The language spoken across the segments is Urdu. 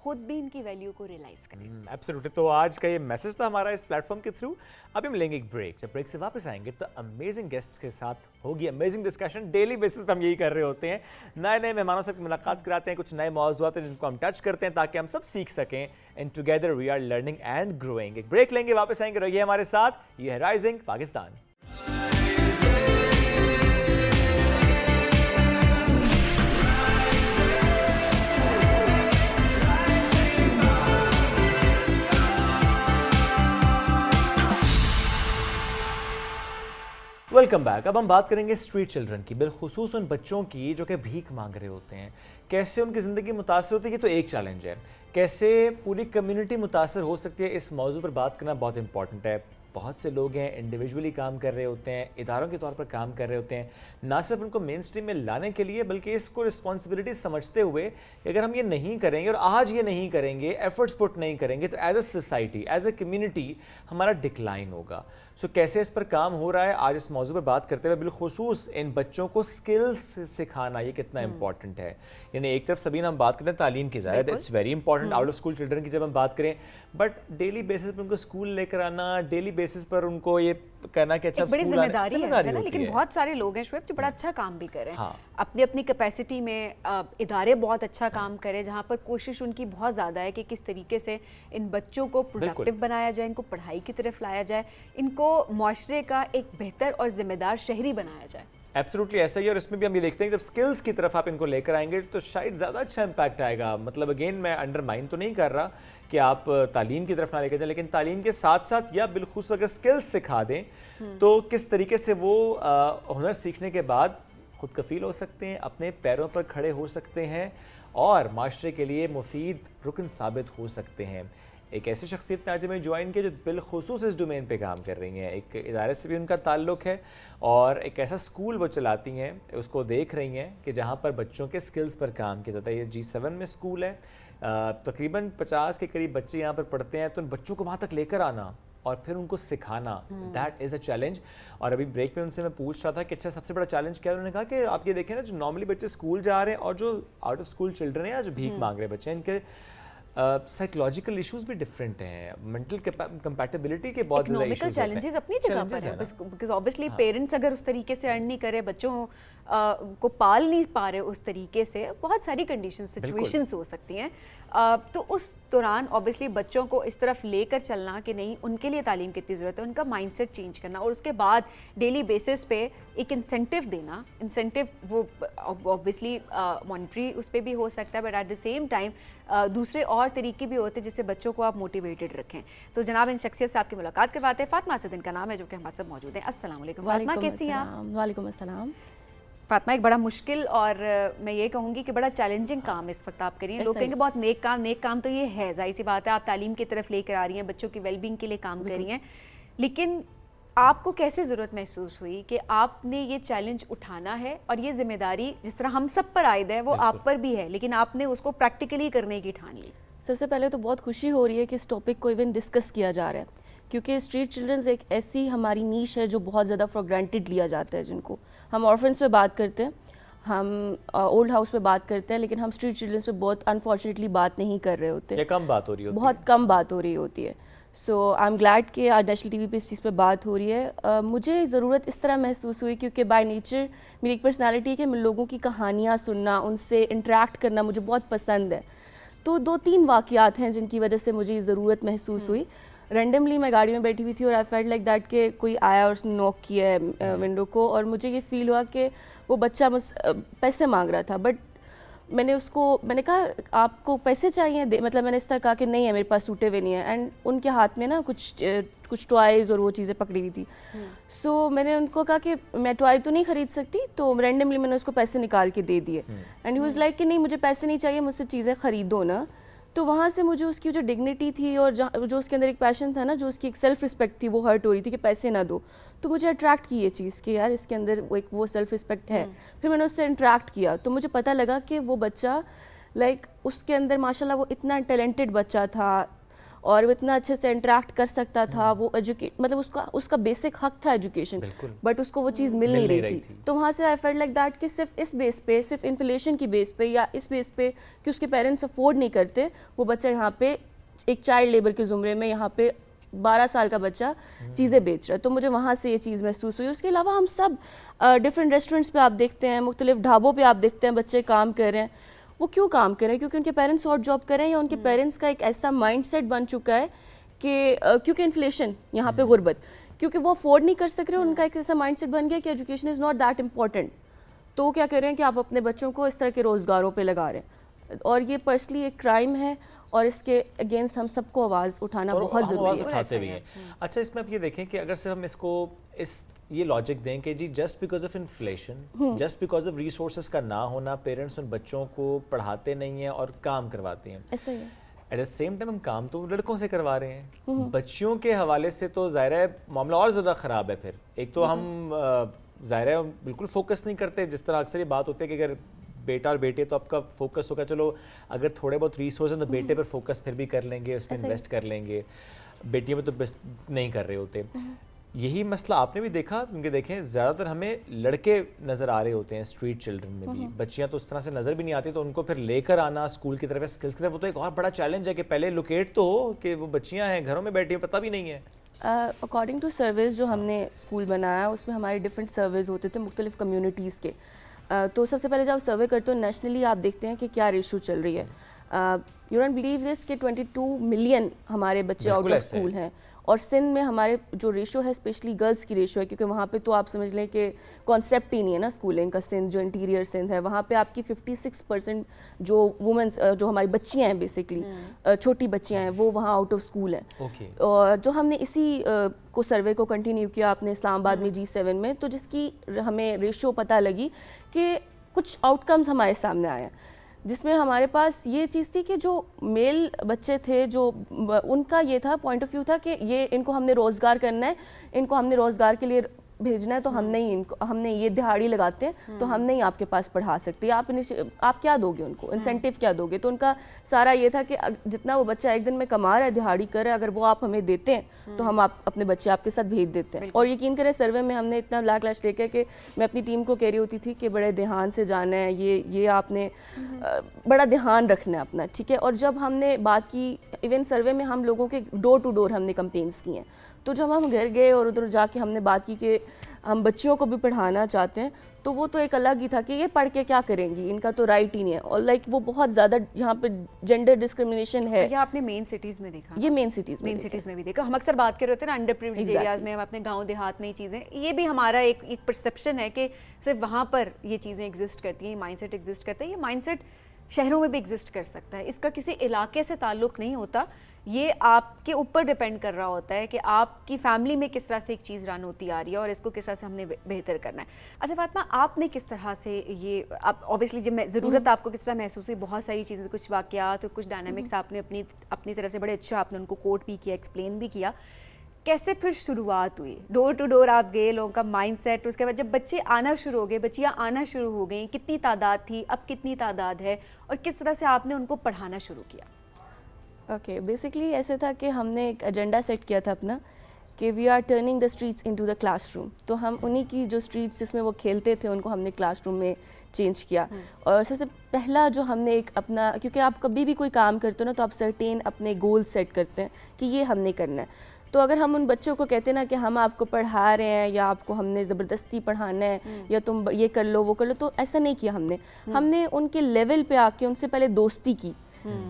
خود بھی ان کی ویلیو کو ریئلائز کریں. ایبسلیوٹلی. تو آج کا یہ میسج تھا ہمارا اس پلیٹ فارم کے تھرو. ابھی ملیں گے ایک بریک. جب بریک سے واپس آئیں گے تو امیزنگ گیسٹ کے ساتھ ہوگی امیزنگ ڈسکشن. ڈیلی بیسس پہ ہم یہی کر رہے ہوتے ہیں, نئے نئے مہمانوں سے ملاقات کراتے ہیں, کچھ نئے موضوعات ہیں جن کو ہم ٹچ کرتے ہیں تاکہ ہم سب سیکھ سکیں, and together we are learning and growing. ایک بریک لیں گے, واپس آئیں گے, رہیے ہمارے ساتھ. یہ ہے رائزنگ پاکستان. Welcome back. اب ہم بات کریں گے اسٹریٹ چلڈرن کی, بالخصوص ان بچوں کی جو کہ بھیک مانگ رہے ہوتے ہیں. کیسے ان کی زندگی متاثر ہوتی ہے, یہ تو ایک چیلنج ہے. کیسے پوری کمیونٹی متاثر ہو سکتی ہے, اس موضوع پر بات کرنا بہت امپورٹنٹ ہے. بہت سے لوگ ہیں انڈیویجولی کام کر رہے ہوتے ہیں, اداروں کے طور پر کام کر رہے ہوتے ہیں, نہ صرف ان کو مین اسٹریم میں لانے کے لیے بلکہ اس کو رسپانسبلٹی سمجھتے ہوئے کہ اگر ہم یہ نہیں کریں گے اور آج یہ نہیں کریں گے, ایفرٹس پٹ نہیں کریں گے, تو as a society, as a community ہمارا ڈکلائن ہوگا. سو کیسے اس پر کام ہو رہا ہے, آج اس موضوع پر بات کرتے ہوئے بالخصوص ان بچوں کو سکلز سکھانا یہ کتنا امپورٹنٹ ہے. یعنی ایک طرف سبین ہم بات کرتے ہیں تعلیم کی, ظاہر ہے it's very important out of school children کی جب ہم بات کریں, بٹ ڈیلی بیسس پر ان کو اسکول لے کر آنا, ڈیلی بیسس پر ان کو یہ کرنا کہ اچھا بڑی ذمہ داری ہے نا. لیکن ہے. بہت سارے لوگ ہیں شعیب جو بڑا اچھا کام بھی کریں, ہاں. اپنی اپنی کیپیسٹی میں ادارے بہت اچھا کام کریں, جہاں پر کوشش ان کی بہت زیادہ ہے کہ کس طریقے سے ان بچوں کو پروڈکٹیو بنایا جائے, ان کو پڑھائی کی طرف لایا جائے, ان کو معاشرے کا ایک بہتر اور ذمہ دار شہری بنایا جائے. ایبسلیوٹلی ایسا ہی ہے. اور اس میں بھی ہم یہ دیکھتے ہیں کہ جب اسکلز کی طرف آپ ان کو لے کر آئیں گے تو شاید زیادہ اچھا امپیکٹ آئے گا. مطلب اگین میں انڈر مائن تو نہیں کر رہا کہ آپ تعلیم کی طرف نہ لے کے جائیں, لیکن تعلیم کے ساتھ ساتھ یا بالخصوص اگر اسکلز سکھا دیں تو کس طریقے سے وہ ہنر سیکھنے کے بعد خود کفیل ہو سکتے ہیں, اپنے پیروں پر کھڑے ہو سکتے ہیں اور معاشرے کے لیے مفید رکن ثابت ہو سکتے ہیں. ایک ایسی شخصیت نے آج ہمیں جوائن کیا جو بالخصوص اس ڈومین پہ کام کر رہی ہیں. ایک ادارے سے بھی ان کا تعلق ہے اور ایک ایسا اسکول وہ چلاتی ہیں, اس کو دیکھ رہی ہیں کہ جہاں پر بچوں کے اسکلز پر کام کیا جاتا ہے. یہ G7 میں اسکول ہے, تقریباً 50 کے قریب بچے یہاں پر پڑھتے ہیں. تو ان بچوں کو وہاں تک لے کر آنا اور پھر ان کو سکھانا, دیٹ از اے چیلنج. اور ابھی بریک میں ان سے میں پوچھ رہا تھا کہ اچھا سب سے بڑا چیلنج کیا ہے, انہوں نے کہا کہ آپ یہ دیکھیں نا جو نارملی بچے اسکول جا رہے ہیں اور جو آؤٹ آف اسکول چلڈرن ہیں یا جو بھیک مانگ رہے بچے ہیں, ان کے سائیکولوجیکل ایشوز بھی ڈفرینٹ ہیں, مینٹل کمپیٹیبلٹی کے بہت زیادہ ایشوز ہیں. چیلنجز اپنی جگہ پر ہیں, بیکاز اوبویسلی پیرنٹس اگر اس طریقے سے ارن نہیں کرے, بچوں کو پال نہیں پا رہے اس طریقے سے, بہت ساری کنڈیشنز سچویشنز ہو سکتی ہیں. تو اس دوران اوبویسلی بچوں کو اس طرف لے کر چلنا کہ نہیں ان کے لیے تعلیم کتنی ضرورت ہے, ان کا مائنڈ سیٹ چینج کرنا, اور اس کے بعد ڈیلی بیسس پہ ایک انسینٹیو دینا. انسینٹیو وہ اوبویسلی مانیٹری اس پہ بھی ہو سکتا ہے, but at the same time دوسرے اور طریقے بھی ہوتے ہیں جس سے بچوں کو آپ موٹیویٹڈ رکھیں. تو جناب ان شخصیت سے آپ کی ملاقات کرواتے ہیں. فاطمہ اسد ان کا نام ہے جو کہ ہمارے ساتھ موجود ہیں. السلام علیکم فاطمہ, کیسی ہیں آپ؟ وعلیکم السلام. فاطمہ ایک بڑا مشکل اور میں یہ کہوں گی کہ بڑا چیلنجنگ کام اس وقت آپ کر رہی ہیں. لوگ کہیں گے بہت نیک کام تو یہ ہے, ظاہر سی بات ہے, آپ تعلیم کی طرف لے کر آ رہی ہیں, بچوں کی ویل بینگ کے لیے کام کر رہی ہیں, لیکن آپ کو کیسے ضرورت محسوس ہوئی کہ آپ نے یہ چیلنج اٹھانا ہے اور یہ ذمہ داری جس طرح ہم سب پر عائد ہے وہ آپ پر بھی ہے, لیکن آپ نے اس کو پریکٹیکلی کرنے کی ٹھان لی؟ سب سے پہلے تو بہت خوشی ہو رہی ہے کہ اس ٹاپک کو ایون ڈسکس کیا جا رہا ہے, کیونکہ اسٹریٹ چلڈرنز ایک ایسی ہماری نیش ہے جو بہت زیادہ فار گرانٹیڈ لیا جاتا ہے, جن کو ہم آرفنس پہ بات کرتے ہیں, ہم اولڈ ہاؤس پہ بات کرتے ہیں, لیکن ہم اسٹریٹ چلڈرنس پہ بہت انفارچونیٹلی بات نہیں کر رہے ہوتے, کم بات ہو رہی ہوتی ہے, بہت کم بات ہو رہی ہوتی ہے. سو آئی ایم گلیڈ کہ آج نیشنل ٹی وی پہ اس چیز پہ بات ہو رہی ہے. مجھے ضرورت اس طرح محسوس ہوئی کیونکہ بائی نیچر میری ایک پرسنالٹی ہے کہ میں لوگوں کی کہانیاں سننا, ان سے انٹریکٹ کرنا مجھے بہت پسند ہے. تو 2-3 واقعات ہیں جن کی وجہ سے مجھے یہ محسوس ہوئی. رینڈملی میں گاڑی میں بیٹھی ہوئی تھی اور آئی فیلٹ لائک دیٹ کہ کوئی آیا اور اس نے نوک کیا ہے ونڈو کو, اور مجھے یہ فیل ہوا کہ وہ بچہ پیسے مانگ رہا تھا. بٹ میں نے کہا آپ کو پیسے چاہیے, مطلب میں نے اس طرح کہا کہ نہیں ہے, میرے پاس سوٹے ہوئے نہیں ہیں. اینڈ ان کے ہاتھ میں نا کچھ ٹوائز اور وہ چیزیں پکڑی ہوئی تھی. سو میں نے ان کو کہا کہ میں ٹوائے تو نہیں خرید سکتی, تو رینڈملی میں نے اس کو پیسے نکال کے دے دیے. اینڈ ہی واز لائک کہ نہیں مجھے پیسے نہیں چاہیے, مجھ سے چیزیں خریدو نا. تو وہاں سے مجھے اس کی جو ڈگنیٹی تھی اور جو اس کے اندر ایک پیشن تھا نا, جو اس کی ایک سیلف رسپیکٹ تھی, وہ ہرٹ ہو رہی تھی کہ پیسے نہ دو. تو مجھے اٹریکٹ کی یہ چیز کہ یار اس کے اندر وہ سیلف رسپیکٹ ہے. پھر میں نے اس سے انٹریکٹ کیا تو مجھے پتہ لگا کہ وہ بچہ لائک اس کے اندر ماشاء اللہ وہ اتنا ٹیلنٹڈ بچہ تھا, اور وہ اتنا اچھے سے انٹریکٹ کر سکتا تھا, وہ مطلب اس کا بیسک حق تھا ایجوکیشن, بٹ اس کو وہ چیز مل نہیں رہی تھی. تو وہاں سے آئی فیلٹ لائک دیٹ کہ صرف اس بیس پہ, صرف انفلیشن کی بیس پہ یا اس بیس پہ کہ اس کے پیرنٹس افورڈ نہیں کرتے, وہ بچہ یہاں پہ ایک چائلڈ لیبر کے زمرے میں یہاں پہ 12 سال کا بچہ چیزیں بیچ رہا ہے. تو مجھے وہاں سے یہ چیز محسوس ہوئی. اس کے علاوہ ہم سب ڈفرینٹ ریسٹورینٹس پہ آپ دیکھتے ہیں, مختلف ڈھابوں پہ آپ دیکھتے ہیں بچے کام کر رہے ہیں. وہ کیوں کام کر رہے ہیں؟ کیونکہ ان کے پیرنٹس اور جاب کر رہے ہیں, یا ان کے پیرنٹس کا ایک ایسا مائنڈ سیٹ بن چکا ہے کہ کیونکہ انفلیشن یہاں پہ غربت, کیونکہ وہ افورڈ نہیں کر سک رہے, ان کا ایک ایسا مائنڈ سیٹ بن گیا کہ education is not that important. تو وہ کیا کر رہے ہیں کہ آپ اپنے بچوں کو اس طرح کے روزگاروں پہ لگا رہے ہیں, اور یہ پرسنلی ایک کرائم ہے, اور اس کے اگینسٹ ہم سب کو آواز اٹھانا بہت ضروری ہے. آواز اٹھاتے بھی ہیں. اچھا, اس میں آپ یہ دیکھیں کہ اگر صرف ہم اس کو یہ لاجک دیں کہ جی just because of inflation, just because of resources کا نہ ہونا, پیرنٹس ان بچوں کو پڑھاتے نہیں ہیں اور کام کرواتے ہیں. ایسا ہی ہے. ایٹ دا سیم ٹائم ہم کام تو لڑکوں سے کروا رہے ہیں. بچیوں کے حوالے سے تو ظاہر ہے معاملہ اور زیادہ خراب ہے. پھر ایک تو ہم ظاہر ہے بالکل فوکس نہیں کرتے, جس طرح اکثر یہ بات ہوتی ہے کہ اگر بیٹا اور بیٹے تو آپ کا فوکس ہوگا, چلو اگر تھوڑے بہت ریسورس ہیں تو بیٹے پر فوکس پھر بھی کر لیں گے, اس میں انویسٹ کر لیں گے, بیٹیوں پہ تو بس نہیں کر رہے ہوتے. یہی مسئلہ آپ نے بھی دیکھا, کیونکہ دیکھیں زیادہ تر ہمیں لڑکے نظر آ رہے ہوتے ہیں اسٹریٹ چلڈرن میں بھی, بچیاں تو اس طرح سے نظر بھی نہیں آتی, تو ان کو پھر لے کر آنا اسکول کی طرف, اسکلس کی طرف, وہ تو ایک اور بڑا چیلنج ہے کہ پہلے لوکیٹ تو ہو کہ وہ بچیاں ہیں گھروں میں بیٹھی ہیں, پتہ بھی نہیں ہے. اکارڈنگ ٹو سرویز جو ہم نے اسکول بنایا, اس میں ہمارے ڈفرینٹ سرویز ہوتے تھے مختلف کمیونٹیز کے. تو سب سے پہلے جب سروے کرتے ہو نیشنلی آپ دیکھتے ہیں کہ کیا ریشو چل رہی ہے. یو ڈونٹ بلیو دس کہ 22 ملین ہمارے بچے آؤٹ آف اسکول ہیں, اور سندھ میں ہمارے جو ریشو ہے اسپیشلی گرلس کی ریشو ہے, کیونکہ وہاں پہ تو آپ سمجھ لیں کہ کانسیپٹ ہی نہیں ہے نا اسکولنگ کا. سندھ جو انٹیریئر سندھ ہے, وہاں پہ آپ کی 56% جو وومنس جو ہماری بچیاں ہیں بیسکلی چھوٹی بچیاں ہیں, وہ وہاں آؤٹ آف اسکول ہیں. اور جو ہم نے اسی کو سروے کو کنٹینیو کیا اپنے اسلام آباد میں G7 میں, تو جس کی ہمیں ریشو پتہ لگی کہ کچھ آؤٹ کمز ہمارے سامنے آئے ہیں, جس میں ہمارے پاس یہ چیز تھی کہ جو میل بچے تھے, جو ان کا یہ تھا پوائنٹ آف ویو تھا کہ یہ ان کو ہم نے روزگار کرنا ہے, ان کو ہم نے روزگار کے لیے بھیجنا ہے, تو ہم نے یہ دہاڑی لگاتے ہیں تو ہم نہیں آپ کے پاس پڑھا سکتے, آپ کیا دو گے ان کو, انسینٹیو کیا دو گے. تو ان کا سارا یہ تھا کہ جتنا وہ بچہ ایک دن میں کما رہا ہے, دہاڑی کر رہا ہے, اگر وہ آپ ہمیں دیتے ہیں تو ہم اپنے بچے آپ کے ساتھ بھیج دیتے ہیں. اور یقین کریں سروے میں ہم نے اتنا بیکلاش دیکھا کہ میں اپنی ٹیم کو کہہ رہی ہوتی تھی کہ بڑے دھیان سے جانا ہے, یہ آپ نے بڑا دھیان رکھنا ہے اپنا, ٹھیک ہے. اور جب ہم نے بات کی, ایون سروے میں ہم لوگوں کے ڈور ٹو ڈور ہم نے کمپینس کی ہیں, تو جب ہم گھر گئے اور ادھر جا کے ہم نے بات کی کہ ہم بچیوں کو بھی پڑھانا چاہتے ہیں, تو وہ تو ایک الگ ہی تھا کہ یہ پڑھ کے کیا کریں گی, ان کا تو رائٹ ہی نہیں ہے. اور لائک وہ بہت زیادہ یہاں پہ جینڈر ڈسکرمنیشن ہے. یہ آپ نے مین سٹیز میں دیکھا؟ یہ مین سٹیز میں بھی دیکھا. ہم اکثر بات کر رہے ہوتے ہیں نا انڈر پریویلیج ایریاز میں, ہم اپنے گاؤں دیہات میں یہ چیزیں, یہ بھی ہمارا ایک پرسیپشن ہے کہ صرف وہاں پر یہ چیزیں ایگزسٹ کرتی ہیں, یہ مائنڈ سیٹ ایگزسٹ کرتا ہے. یہ مائنڈ سیٹ شہروں میں بھی ایگزسٹ کر سکتا ہے, اس کا کسی علاقے سے تعلق نہیں ہوتا, یہ آپ کے اوپر ڈیپینڈ کر رہا ہوتا ہے کہ آپ کی فیملی میں کس طرح سے ایک چیز رن ہوتی آ رہی ہے اور اس کو کس طرح سے ہم نے بہتر کرنا ہے. اچھا فاطمہ, آپ نے کس طرح سے یہ اوبیسلی جب ضرورت آپ کو کس طرح محسوس ہوئی, بہت ساری چیزیں, کچھ واقعات اور کچھ ڈائنامکس آپ نے اپنی طرف سے بڑے اچھا آپ نے ان کو کوٹ بھی کیا, ایکسپلین بھی کیا, کیسے پھر شروعات ہوئی, ڈور ٹو ڈور آپ گئے, لوگوں کا مائنڈ سیٹ, اس کے بعد جب بچے آنا شروع ہو گئے, بچیاں آنا شروع ہو گئیں, کتنی تعداد تھی, اب کتنی تعداد ہے, اور کس طرح سے آپ نے ان کو پڑھانا شروع کیا؟ اوکے, بیسکلی ایسے تھا کہ ہم نے ایک ایجنڈا سیٹ کیا تھا اپنا کہ we are turning the streets into the classroom. تو ہم انہی کی جو اسٹریٹس جس میں وہ کھیلتے تھے ان کو ہم نے کلاس روم میں چینج کیا. اور سب سے پہلا جو ہم نے ایک اپنا, کیونکہ آپ کبھی بھی کوئی کام کرتے ہو نا تو آپ سرٹین اپنے گول سیٹ کرتے ہیں کہ یہ ہم نے کرنا ہے. تو اگر ہم ان بچوں کو کہتے نا کہ ہم آپ کو پڑھا رہے ہیں یا آپ کو ہم نے زبردستی پڑھانا ہے یا تم یہ کر لو وہ کر لو, تو ایسا نہیں کیا ہم نے ان کے لیول پہ آ کے ان سے پہلے دوستی کی.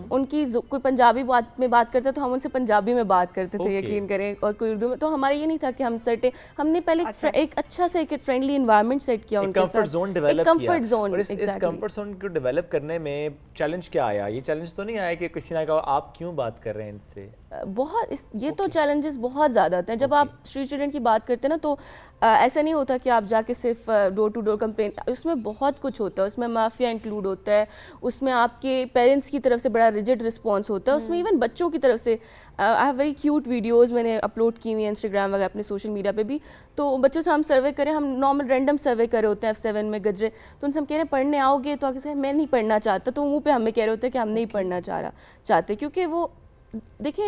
ان کی کوئی پنجابی میں بات کرتا تو ہم ان سے پنجابی میں بات کرتے تھے, یقین کریں, اور کوئی اردو میں. تو ہمارا یہ نہیں تھا کہ ہم نے پہلے ایک اچھا سے ایک فرینڈلی انوائرمنٹ سیٹ کیا, ان کے ساتھ کمفرٹ زون ڈیولپ کیا. کمفرٹ زون, اور اس کمفرٹ زون کو ڈیولپ کرنے میں چیلنج کیا آیا؟ یہ چیلنج تو نہیں آیا کہ کسی نے کہا آپ کیوں بات کر رہے ہیں ان سے؟ بہت یہ تو چیلنجز بہت زیادہ آتے ہیں. جب آپ اسٹریٹ چلڈرن کی بات کرتے ہیں نا تو ایسا نہیں ہوتا کہ آپ جا کے صرف ڈور ٹو ڈور کمپین, اس میں بہت کچھ ہوتا ہے. اس میں مافیا انکلوڈ ہوتا ہے, اس میں آپ کے پیرنٹس کی طرف سے بڑا ریجڈ رسپانس ہوتا ہے, اس میں ایون بچوں کی طرف سے. I have very cute videos میں نے اپلوڈ کی ہوئی ہیں انسٹاگرام وغیرہ اپنے سوشل میڈیا پہ بھی. تو بچوں سے ہم سروے کریں, ہم نارمل رینڈم سروے کر رہے ہوتے ہیں F7 میں گجرے, تو ان سے ہم کہہ رہے ہیں پڑھنے آؤ گے, تو آگے سے میں نہیں پڑھنا چاہتا, تو منہ پہ ہمیں کہہ رہے ہوتے ہیں کہ ہم نہیں پڑھنا چاہتے, کیونکہ وہ دیکھیں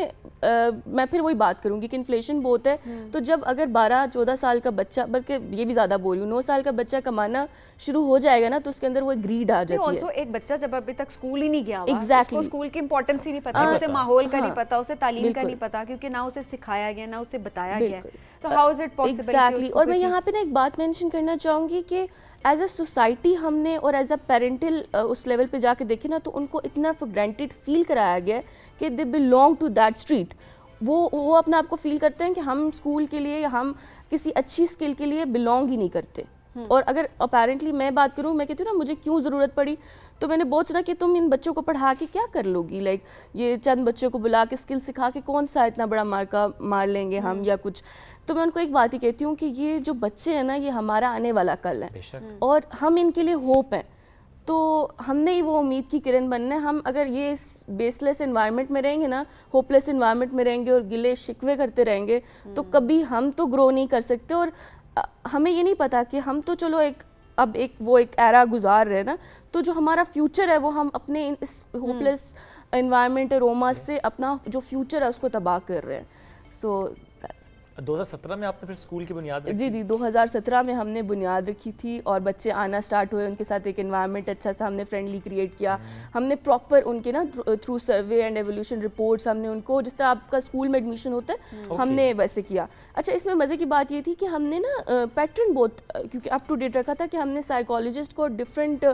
میں پھر وہی بات کروں گی کہ انفلیشن بہت ہے, تو جب اگر 12-14 سال کا بچہ, بلکہ یہ بھی زیادہ بول رہی ہوں, 9 سال کا بچہ کمانا شروع ہو جائے گا نا, تو اس کے اندر وہ گریڈ آ جاتی ہے. ایک بچہ جب ابھی تک اسکول ہی نہیں گیا ہوا, اس کو اسکول کی امپورٹنس ہی نہیں پتا, اسے ماحول کا نہیں پتا, اسے تعلیم کا نہیں پتا, کیونکہ نہ اسے سکھایا گیا, نہ اسے بتایا گیا, تو how is it possible. Exactly. اور میں یہاں پہ نا ایک بات مینشن کرنا چاہوں گی کہ ایز اے سوسائٹی ہم نے, اور ایز اے پیرنٹل اس لیول پہ جا کے دیکھیں نا, تو ان کو اتنا فار گرانٹیڈ فیل کرایا گیا ہے کہ they belong to that street. وہ اپنا آپ کو فیل کرتے ہیں کہ ہم اسکول کے لیے یا ہم کسی اچھی اسکل کے لیے بلونگ ہی نہیں کرتے. اور اگر اپیرنٹلی میں بات کروں, میں کہتی ہوں نا مجھے کیوں ضرورت پڑی, تو میں نے بہت سنا کہ تم ان بچوں کو پڑھا کے کیا کر لو گی, لائک یہ چند بچوں کو بلا کے اسکل سکھا کے کون سا اتنا بڑا مارکا مار لیں گے ہم یا کچھ. تو میں ان کو ایک بات ہی کہتی ہوں کہ یہ جو بچے ہیں نا, یہ ہمارا آنے والا کل ہے, اور ہم ان کے لیے ہوپ ہیں. تو ہم نے ہی وہ امید کی کرن بننا ہے. ہم اگر یہ بیس لیس انوائرمنٹ میں رہیں گے نا, ہوپ لیس انوائرمنٹ میں رہیں گے اور گلے شکوے کرتے رہیں گے, تو کبھی ہم تو گرو نہیں کر سکتے. اور ہمیں یہ نہیں پتا کہ ہم تو چلو ایک ایرا گزار رہے ہیں نا, تو جو ہمارا فیوچر ہے وہ ہم اپنے اس ہوپ لیس انوائرمنٹ روما سے اپنا جو فیوچر ہے اس کو تباہ کر رہے ہیں. سو 2017 میں آپ نے پھر اسکول کی بنیاد رکھی؟ جی 2017 میں ہم نے بنیاد رکھی تھی, اور بچے آنا سٹارٹ ہوئے, ان کے ساتھ ایک انوائرمنٹ اچھا سا ہم نے فرینڈلی کریٹ کیا. ہم نے پراپر ان کے نا through survey and evolution reports ہم نے ان کو, جس طرح آپ کا اسکول میں ایڈمیشن ہوتا ہے ہم نے ویسے کیا. اچھا, اس میں مزے کی بات یہ تھی کہ ہم نے نا پیٹرن بہت کیونکہ اپ ٹو ڈیٹ رکھا تھا کہ ہم نے سائیکالوجسٹ کو ڈفرینٹ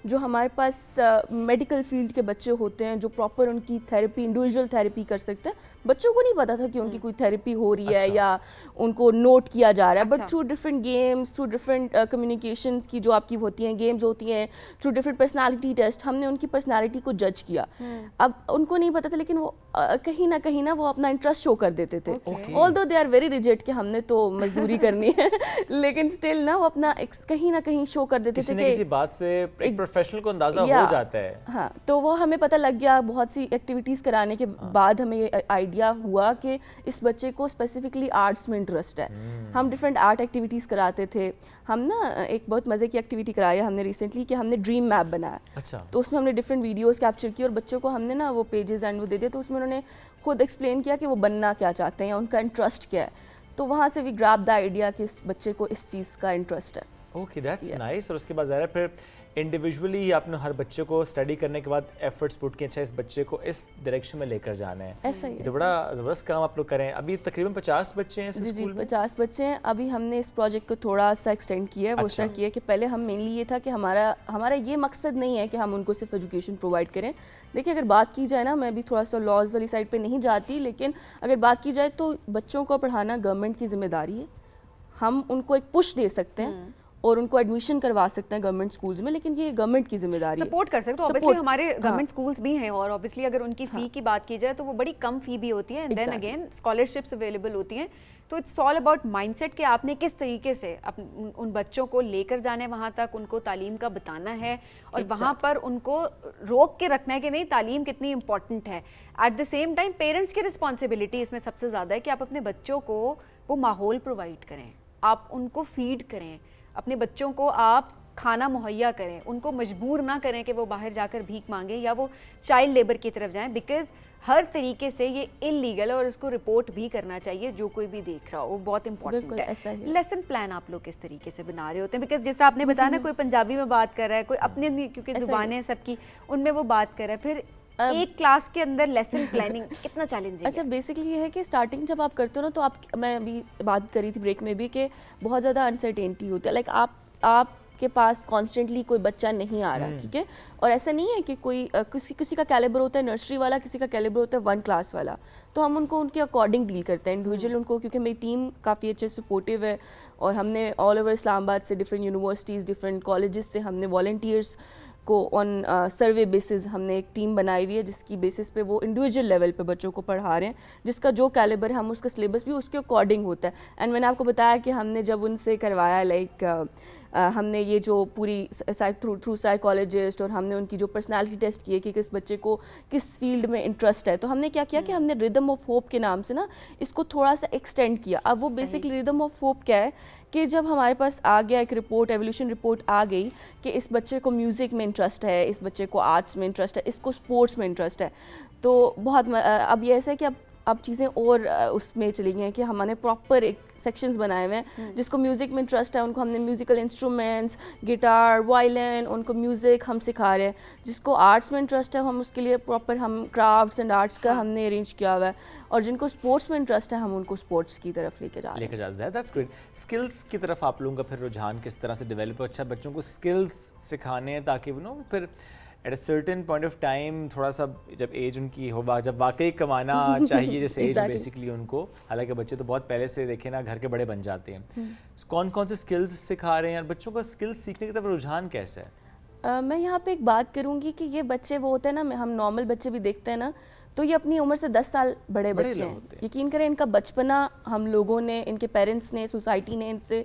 جو ہمارے پاس میڈیکل فیلڈ کے بچے ہوتے ہیں جو پراپر ان کی تھیراپی انڈیویجول تھیراپی کر سکتے ہیں, بچوں کو نہیں پتا تھا کہ ان کی کوئی تھیراپی ہو رہی ہے یا ان کو نوٹ کیا جا رہا ہے. But through different games, through different communications کی جو آپ کی ہوتی ہیں گیمز ہوتی ہیں, تھرو ڈفرینٹ پرسنالٹی ٹیسٹ, ہم نے ان کی پرسنالٹی کو جج کیا. اب ان کو نہیں پتا تھا, لیکن وہ کہیں نہ وہ اپنا انٹرسٹ شو کر دیتے تھے, آل دو دے آر ویری ریجیڈ کہ ہم نے تو مزدوری کرنی ہے, لیکن اسٹل نا وہ اپنا کہیں نہ کہیں شو کر دیتے تھے کہ کسی بات سے ایک پروفیشنل کو اندازہ ہو جاتا ہے. ہاں, تو وہ ہمیں پتہ لگ گیا بہت سی ایکٹیویٹیز کرانے کے بعد ہمیں یہ آئیڈیا ہوا کہ اس بچے کو اسپیسیفکلی آرٹس میں انٹرسٹ ہے. ہم ڈفرینٹ آرٹ ایکٹیویٹیز کراتے تھے. ہم نا ایک بہت مزے کی ایکٹیویٹی کرائی ہم نے ریسنٹلی کہ ہم نے ڈریم میپ بنایا. تو اس میں ہم نے ڈفرینٹ ویڈیوز کیپچر کی اور بچوں کو ہم نے نا وہ پیجز اینڈ وہ دے دیے, تو اس میں انہوں نے خود ایکسپلین کیا کہ وہ بننا کیا چاہتے ہیں, ان کا انٹرسٹ کیا ہے. تو وہاں سے وی گراب دا آئیڈیا کہ اس بچے کو اس چیز کا انٹرسٹ ہے. Okay, that's nice. اور اس کے بعد ظاہر ہے پھر انڈیویجولی آپ نے ہر بچے کو اسٹڈی کرنے کے بعد ایفرٹس پٹ کیے, اچھا اس بچے کو اس ڈائریکشن میں لے کر جانا ہے. یہ تو بڑا زبردست کام آپ لوگ کریں. ابھی تقریباً 50 بچے ہیں اس اسکول میں؟ 50 بچے ہیں. ابھی ہم نے اس پروجیکٹ کو تھوڑا سا ایکسٹینڈ کیا ہے. وہ اس طرح کیا کہ پہلے ہم مینلی یہ تھا کہ ہمارا یہ مقصد نہیں ہے کہ ہم ان کو صرف ایجوکیشن پرووائڈ کریں. دیکھیں, اگر بات کی جائے نا, میں بھی تھوڑا سا لاز والی سائڈ پہ نہیں جاتی, لیکن اگر بات کی جائے تو بچوں کو پڑھانا گورنمنٹ کی ذمہ داری ہے. ہم ان کو ایک پش دے سکتے ہیں اور ان کو ایڈمیشن کروا سکتے ہیں گورنمنٹ سکولز میں, لیکن یہ گورنمنٹ کی ذمہ داری ہے. سپورٹ کر سکتے. اوبیسلی ہمارے گورنمنٹ سکولز بھی ہیں, اور اوبیسلی اگر ان کی فی کی بات کی جائے تو وہ بڑی کم فی بھی ہوتی ہے, and then again scholarships available ہوتی ہیں. تو it's all about mind set کہ آپ نے کس طریقے سے ان بچوں کو لے کر جانا ہے وہاں تک, ان کو تعلیم کا بتانا ہے, اور وہاں پر ان کو روک کے رکھنا ہے کہ نہیں تعلیم کتنی امپورٹنٹ ہے. At the same time parents کی رسپانسبلٹی اس میں سب سے زیادہ ہے کہ آپ اپنے بچوں کو وہ ماحول پرووائڈ کریں, آپ ان کو فیڈ کریں, اپنے بچوں کو آپ کھانا مہیا کریں, ان کو مجبور نہ کریں کہ وہ باہر جا کر بھیک مانگیں یا وہ چائلڈ لیبر کی طرف جائیں, بیکاز ہر طریقے سے یہ انلیگل ہے اور اس کو رپورٹ بھی کرنا چاہیے جو کوئی بھی دیکھ رہا ہو, وہ بہت امپورٹنٹ ہے. لیسن پلان آپ لوگ کس طریقے سے بنا رہے ہوتے ہیں, بیکاز جیسا آپ نے بتایا نا, کوئی پنجابی میں بات کر رہا ہے, کوئی اپنے کیونکہ زبانیں سب کی ان میں وہ بات کر رہا ہے, پھر ایک کلاس کے اندر لیسن پلاننگ کتنا چیلنجنگ ہے؟ اچھا, بیسکلی یہ ہے کہ اسٹارٹنگ جب آپ کرتے ہو نا, تو میں ابھی بات کری تھی بریک میں بھی کہ بہت زیادہ انسرٹینٹی ہوتی ہے. لائک آپ کے پاس کانسٹنٹلی کوئی بچہ نہیں آ رہا, ٹھیک ہے, اور ایسا نہیں ہے کہ کوئی کسی کا کیلیبر ہوتا ہے نرسری والا, کسی کا کیلیبر ہوتا ہے 1 کلاس والا, تو ہم ان کو ان کے اکارڈنگ ڈیل کرتے ہیں انڈیویجول ان کو, کیونکہ میری ٹیم کافی اچھے سپورٹیو ہے, اور ہم نے آل اوور اسلام آباد سے ڈفرینٹ یونیورسٹیز ڈفرینٹ کالجز سے ہم نے والنٹیئرس کو آن سروے بیسز ہم نے ایک ٹیم بنائی ہوئی ہے, جس کی بیسس پہ وہ انڈیویجول لیول پہ بچوں کو پڑھا رہے ہیں, جس کا جو کیلیبر ہے ہم اس کا سلیبس بھی اس کے اکارڈنگ ہوتا ہے. اینڈ میں نے آپ کو بتایا کہ ہم نے جب ان سے کروایا, لائک ہم نے یہ جو پوری تھرو سائیکالوجسٹ, اور ہم نے ان کی جو پرسنالٹی ٹیسٹ کیے کہ کس بچے کو کس فیلڈ میں انٹرسٹ ہے, تو ہم نے کیا کیا کہ ہم نے ریدم آف ہوپ کے نام سے نا اس کو تھوڑا سا ایکسٹینڈ کیا. اب وہ بیسکلی ریدم آف ہوپ کیا ہے کہ جب ہمارے پاس آ گیا ایک رپورٹ, ایولیوشن رپورٹ آ گئی کہ اس بچے کو میوزک میں انٹرسٹ ہے, اس بچے کو آرٹس میں انٹرسٹ ہے, اس کو اسپورٹس میں انٹرسٹ ہے, تو بہت اب یہ ایسا ہے کہ اب چیزیں اور اس میں چلی گئی ہیں کہ ہم نے پراپر ایک سیکشنز بنائے ہوئے ہیں. جس کو میوزک میں انٹرسٹ ہے ان کو ہم نے میوزیکل انسٹرومنٹس, گٹار, وائلن, ان کو میوزک ہم سکھا رہے ہیں. جس کو آرٹس میں انٹرسٹ ہے ہم اس کے لیے پراپر ہم کرافٹس اینڈ آرٹس کا ہم نے ارینج کیا ہوا ہے. اور جن کو اسپورٹس میں انٹرسٹ ہے ہم ان کو اسپورٹس کی طرف لے کے جا رہے ہیں. That's great. اسکلس کی طرف آپ لوگوں کا پھر رجحان کس طرح سے ڈیولپ ہو؟ اچھا بچوں کو اسکلس سکھانے ہیں تاکہ وہ پھر at a certain point of time تھوڑا سا جب ایج ان کی ہو, جب واقعی کمانا چاہیے جیسے ایج بیسکلی ان کو, حالانکہ بچے تو بہت پہلے سے دیکھیں نا گھر کے بڑے بن جاتے ہیں, کون کون سے اسکلس سکھا رہے ہیں اور بچوں کا اسکلس سیکھنے کی طرف رجحان کیسا ہے؟ میں یہاں پہ ایک بات کروں گی کہ یہ بچے وہ ہوتے ہیں نا, ہم نارمل بچے بھی دیکھتے ہیں نا, تو یہ اپنی عمر سے 10 سال بڑے بچے ہیں. یقین کریں ان کا بچپنا ہم لوگوں نے, ان کے پیرنٹس نے, سوسائٹی نے ان سے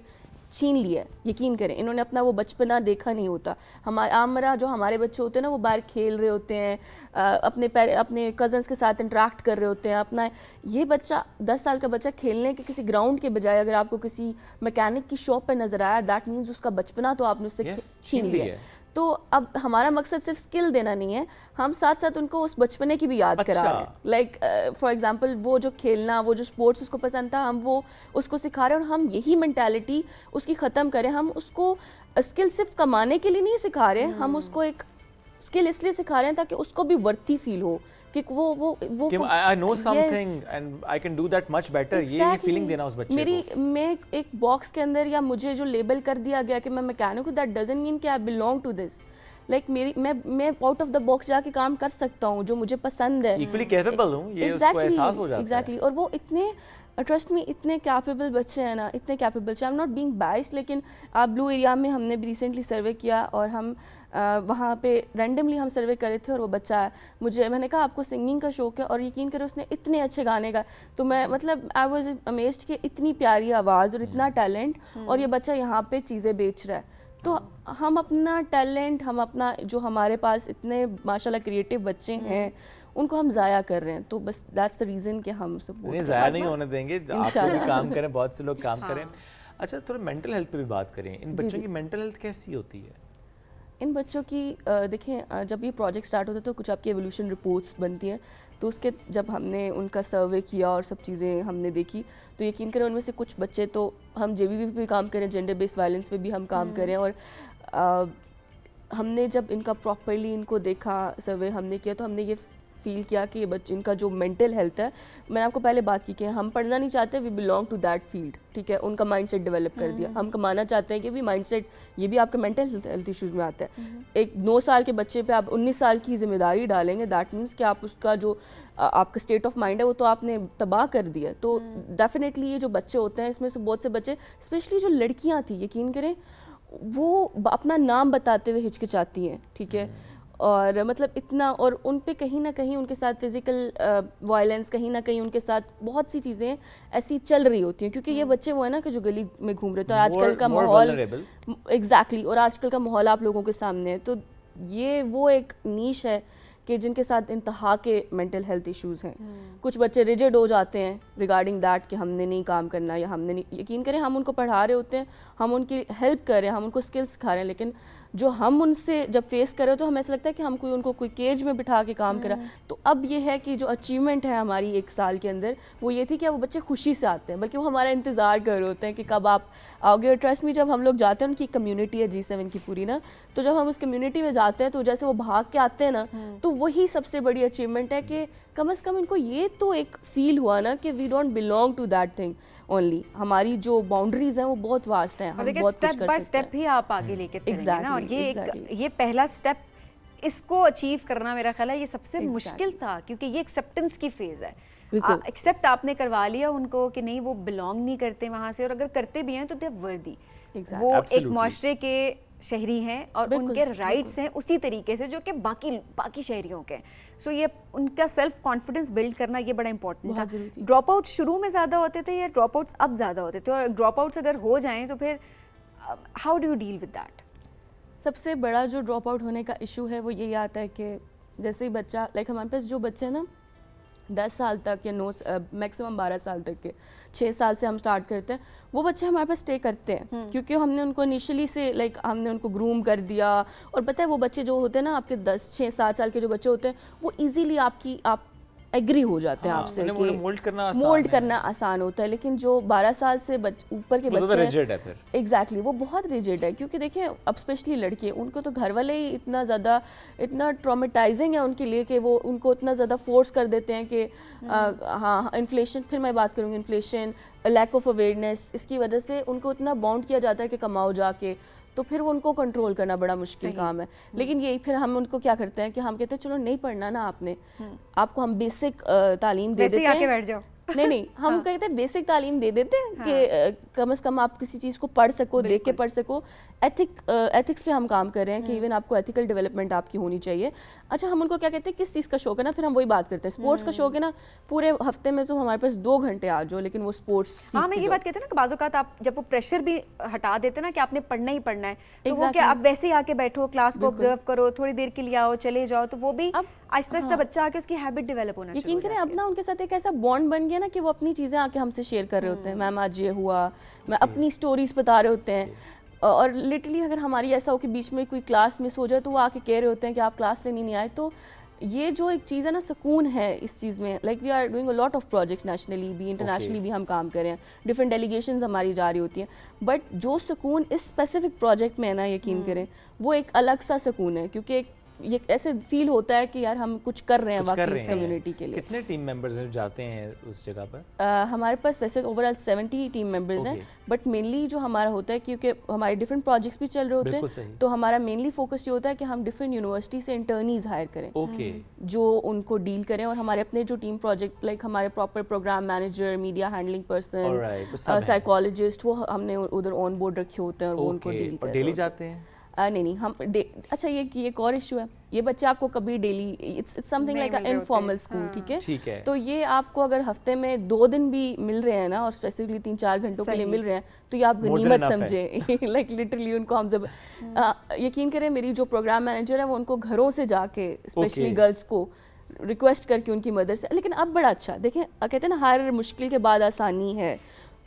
چھین لیا ہے. یقین کریں انہوں نے اپنا وہ بچپنا دیکھا نہیں ہوتا. عامرہ جو ہمارے بچے ہوتے ہیں نا وہ باہر کھیل رہے ہوتے ہیں, اپنے کزنس کے ساتھ انٹریکٹ کر رہے ہوتے ہیں. اپنا یہ بچہ 10 سال کا بچہ کھیلنے کے کسی گراؤنڈ کے بجائے اگر آپ کو کسی میکینک کی شاپ پہ نظر آیا, دیٹ مینز اس کا بچپنا تو آپ نے اس سے چھین لیا ہے. تو اب ہمارا مقصد صرف اسکل دینا نہیں ہے, ہم ساتھ ساتھ ان کو اس بچپنے کی بھی یاد کرا رہے ہیں. لائک فار ایگزامپل وہ جو کھیلنا, وہ جو اسپورٹس اس کو پسند تھا, ہم وہ اس کو سکھا رہے ہیں. اور ہم یہی مینٹیلٹی اس کی ختم کریں. ہم اس کو اسکل صرف کمانے کے لیے نہیں سکھا رہے, ہم اس کو ایک اسکل اس لیے سکھا رہے ہیں تاکہ اس کو بھی ورتھی فیل ہو کہ وہ I know something and I can do that much better. یہ فیلنگ دینا اس بچے کو. میں ایک باکس کے اندر یا مجھے جو لیبل کر دیا گیا کہ میں میکینک ہوں, دیٹ ڈزنٹ مین کہ I belong to this. Like میں آؤٹ آف دا باکس جا کے کام کر سکتا ہوں جو مجھے پسند ہے. ایکولی کیپیبل ہوں, یہ اس کو احساس ہو جاتا ہے. ایگزیکٹلی. اور وہ اتنے ٹرسٹ می اتنے کیپیبل بچے ہیں نا, اتنے capable. I am not being biased, لیکن بلو ایریا میں ہم نے بھی ریسنٹلی سروے کیا اور ہم وہاں پہ رینڈملی ہم سروے کرے تھے. اور وہ بچہ ہے, میں نے کہا آپ کو سنگنگ کا شوق ہے, اور یقین کرے اس نے اتنے اچھے گانے گائے. تو میں مطلب آئی واز امیزڈ کہ اتنی پیاری آواز اور اتنا ٹیلنٹ, اور یہ بچہ یہاں پہ چیزیں بیچ رہا ہے. تو ہم اپنا ٹیلنٹ, ہم اپنا جو ہمارے پاس اتنے ماشاء اللہ کریٹیو بچے ہیں ان کو ہم ضائع کر رہے ہیں. تو بس دیٹس دا ریزن کہ ہم سپورٹ ضائع نہیں ہونے دیں گے. آپ بھی کام کریں, بہت سے لوگ کام کریں. اچھا تھوڑا مینٹل ہیلتھ پہ بھی بات کریں. ان بچوں کی مینٹل ہیلتھ کیسی ہوتی ہے؟ ان بچوں کی دیکھیں, جب یہ پروجیکٹ اسٹارٹ ہوتا ہے تو کچھ آپ کی ایولیوشن رپورٹس بنتی ہیں. تو اس کے جب ہم نے ان کا سروے کیا اور سب چیزیں ہم نے دیکھی, تو یقین کریں ان میں سے کچھ بچے تو ہم JBV پہ بھی کام کریں, جینڈر بیس وائلنس پہ بھی ہم کام کریں. اور ہم نے جب ان کا پراپرلی ان کو دیکھا, سروے ہم نے کیا, تو ہم نے یہ فیل کیا کہ یہ بچے, ان کا جو مینٹل ہیلتھ ہے, میں نے آپ کو پہلے بات کی کہ ہم پڑھنا نہیں چاہتے, we belong to that field. ٹھیک ہے, ان کا مائنڈ سیٹ ڈیولپ کر دیا. ہم کمانا چاہتے ہیں کہ بھی مائنڈ سیٹ یہ بھی آپ کے مینٹل ہیلتھ ایشوز میں آتا ہے. ایک 9 سال کے بچے پہ آپ 19 سال کی ذمہ داری ڈالیں گے, دیٹ مینس کہ آپ اس کا جو آپ کا اسٹیٹ آف مائنڈ ہے وہ تو آپ نے تباہ کر دیا. تو ڈیفینیٹلی یہ جو بچے ہوتے ہیں, اس میں سے بہت سے بچے, اسپیشلی جو لڑکیاں تھیں, یقین کریں وہ اپنا نام بتاتے ہوئے ہچکچاتی ہیں. ٹھیک ہے, اور مطلب اتنا, اور ان پہ کہیں نہ کہیں ان کے ساتھ فزیکل وائلنس, کہیں نہ کہیں ان کے ساتھ بہت سی چیزیں ایسی چل رہی ہوتی ہیں. کیونکہ یہ بچے وہ ہے نا کہ جو گلی میں گھوم رہے تھے, آج کل کا ماحول ایگزیکٹلی, اور آج کل کا ماحول آپ لوگوں کے سامنے ہے. تو یہ وہ ایک نیش ہے کہ جن کے ساتھ انتہا کے مینٹل ہیلتھ ایشوز ہیں. کچھ بچے ریجڈ ہو جاتے ہیں ریگارڈنگ دیٹ کہ ہم نے نہیں کام کرنا, یا ہم نے نہیں. یقین کریں ہم ان کو پڑھا رہے ہوتے ہیں, ہم ان کی ہیلپ کر رہے ہیں, ہم ان کو اسکلس سکھا رہے ہیں, لیکن جو ہم ان سے جب فیس کر رہے ہو تو ہمیں ایسا لگتا ہے کہ ہم ان کو کوئی کیج میں بٹھا کے کام کرا. تو اب یہ ہے کہ جو اچیومنٹ ہے ہماری 1 سال کے اندر, وہ یہ تھی کہ وہ بچے خوشی سے آتے ہیں, بلکہ وہ ہمارا انتظار کر رہے ہوتے ہیں کہ کب آپ آؤ گے. اور ٹرسٹ میں جب ہم لوگ جاتے ہیں, ان کی کمیونٹی ہے G7 کی پوری نا, تو جب ہم اس کمیونٹی میں جاتے ہیں تو جیسے وہ بھاگ کے آتے ہیں نا, تو وہی سب سے بڑی اچیومنٹ ہے کہ کم از کم ان کو یہ تو ایک فیل ہوا نا کہ we don't belong to that thing only. ہماری جو باؤنڈریز ہیں وہ بہت واسٹ ہیں, ہم بہت کچھ کر سکتے ہیں. اسٹیپ بائی اسٹیپ ہی آپ آگے لے کے چلیں گے نا. اور یہ پہلا اسٹیپ, اس کو اچیو کرنا میرا خیال ہے یہ سب سے مشکل تھا, کیونکہ یہ ایکسیپٹنس کی فیز ہے. ایکسیپٹ آپ نے کروا لیا ان کو کہ نہیں وہ بلانگ نہیں کرتے وہاں سے, اور اگر کرتے بھی ہیں تو دے وردی, وہ ایک معاشرے کے شہری ہیں اور ان کے رائٹس ہیں اسی طریقے سے جو کہ باقی شہریوں کے. سو یہ ان کا سیلف کانفیڈنس بلڈ کرنا یہ بڑا امپورٹنٹ تھا. ڈراپ آؤٹ شروع میں زیادہ ہوتے تھے یا ڈراپ آؤٹس اب زیادہ ہوتے تھے, اور ڈراپ آؤٹس اگر ہو جائیں تو پھر how do you deal with that? سب سے بڑا جو ڈراپ آؤٹ ہونے کا ایشو ہے وہ یہی آتا ہے کہ جیسے ہی بچہ, لائک ہمارے پاس جو بچے ہیں نا 10 سال تک یا 9 میکسیمم 12 سال تک کے 6 سال سے ہم سٹارٹ کرتے ہیں, وہ بچے ہمارے پاس اسٹے کرتے ہیں کیونکہ ہم نے ان کو انیشلی سے لائک ہم نے ان کو گروم کر دیا. اور پتہ ہے وہ بچے جو ہوتے ہیں نا آپ کے 10-6-7 سال کے جو بچے ہوتے ہیں وہ ایزیلی آپ ایگری ہو جاتے ہیں آپ سے کہ مولڈ کرنا آسان ہوتا ہے, لیکن جو 12 سال سے اوپر کے بچے ہیں ایگزیکٹلی وہ بہت ریجڈ ہے. کیونکہ دیکھیں اب اسپیشلی لڑکے ان کو تو گھر والے ہی اتنا ٹرامیٹائزنگ ہے ان کے لیے کہ وہ ان کو اتنا زیادہ فورس کر دیتے ہیں کہ ہاں انفلیشن, پھر میں بات کروں گی انفلیشن, لیک آف اویئرنیس, اس کی وجہ سے ان کو اتنا باؤنڈ کیا جاتا ہے کہ کماؤ جا کے, تو پھر وہ ان کو کنٹرول کرنا بڑا مشکل کام ہے. لیکن یہی پھر ہم ان کو کیا کرتے ہیں کہ ہم کہتے ہیں چلو نہیں پڑھنا نا آپ نے, آپ کو ہم بیسک تعلیم دے دیتے ہیں. نہیں ہم کہتے ہیں بیسک تعلیم دے دیتے ہیں کہ کم از کم آپ کسی چیز کو پڑھ سکو, دیکھ کے پڑھ سکو. ایتھکس پہ ہم کام کر رہے ہیں کہ ایون آپ کو ایتھیکل ڈیولپمنٹ آپ کی ہونی چاہیے. اچھا ہم ان کو کیا کہتے ہیں کس چیز کا شوق ہے نا, پھر ہم وہی بات کرتے ہیں اسپورٹس کا شوق ہے نا, پورے ہفتے میں تو ہمارے پاس 2 گھنٹے آ جاؤ لیکن وہ اسپورٹس. ہاں میں یہ بات کہتے ہیں نا کہ بعض اوقات آپ جب وہ پریشر بھی ہٹا دیتے ہیں نا کہ آپ نے پڑھنا ہی پڑھنا ہے, تو وہ کیا آپ ویسے ہی آ کے بیٹھو, کلاس کو آبزرو کرو, تھوڑی دیر کے لیے آؤ چلے جاؤ, تو وہ بھی آہستہ آہستہ بچہ آ کے اس کی ہیبٹ ڈیولپ ہونا یقین کریں اب نا ان کے ساتھ ایک ایسا بانڈ بن گیا نا کہ وہ اپنی چیزیں آ کے ہم سے شیئر کر رہے ہوتے ہیں. میم آج یہ ہوا, میں اپنی اسٹوریز بتا رہے ہوتے ہیں. اور لٹرلی اگر ہماری ایسا ہو کہ بیچ میں کوئی کلاس مس ہو جائے تو وہ آ کے کہہ رہے ہوتے ہیں کہ آپ کلاس لینے نہیں آئے. تو یہ جو ایک چیز ہے نا سکون ہے اس چیز میں. Like we are doing a lot of projects nationally بھی, انٹرنیشنلی بھی ہم کام کر رہے ہیں, ڈفرینٹ ڈیلیگیشنز ہماری جاری ہوتی ہیں, بٹ جو سکون اس اسپیسیفک پروجیکٹ میں ہے نا یقین کریں وہ ایک الگ سا سکون ہے, کیونکہ یہ ایسے فیل ہوتا ہے کہ یار ہم کچھ کر رہے ہیں واقعی اس کمیونٹی کے لیے. کتنے ٹیم ممبرز ہیں جاتے ہیں اس جگہ پر؟ ہمارے پاس ویسے اوور آل 70 ٹیم ممبرز ہیں, بٹ مینلی جو ہمارا ہوتا ہے کیونکہ ہمارے ڈفرینٹ پروجیکٹس بھی چل رہے ہوتے ہیں, تو ہمارا مینلی فوکس یہ ہوتا ہے کہ ہم ڈفرینٹ یونیورسٹی سے انٹرنیز ہائر کریں جو ان کو ڈیل کریں. اور ہمارے اپنے جو ٹیم پروجیکٹ لائک ہمارے proper program manager, media handling person, psychologist, وہ ہم نے ادھر آن بورڈ رکھے ہوتے ہیں اور وہ ان کو ڈیل کرتے ہیں. ڈیلی جاتے ہیں؟ نہیں ہم اچھا یہ ایک اور ایشو ہے, یہ بچے آپ کو کبھی daily it's something like informal school, ٹھیک ہے, تو یہ آپ کو اگر ہفتے میں 2 دن بھی مل رہے ہیں نا اور اسپیسیفکلی 3-4 گھنٹوں کے لیے مل رہے ہیں تو یہ آپ غنیمت سمجھیں. لائک لٹرلی ان کو ہم جب یقین کریں میری جو پروگرام مینیجر ہے وہ ان کو گھروں سے جا کے اسپیشلی گرلس کو ریکویسٹ کر کے ان کی مدر سے, لیکن اب بڑا اچھا دیکھیں کہتے ہیں نا ہر مشکل کے بعد آسانی ہے,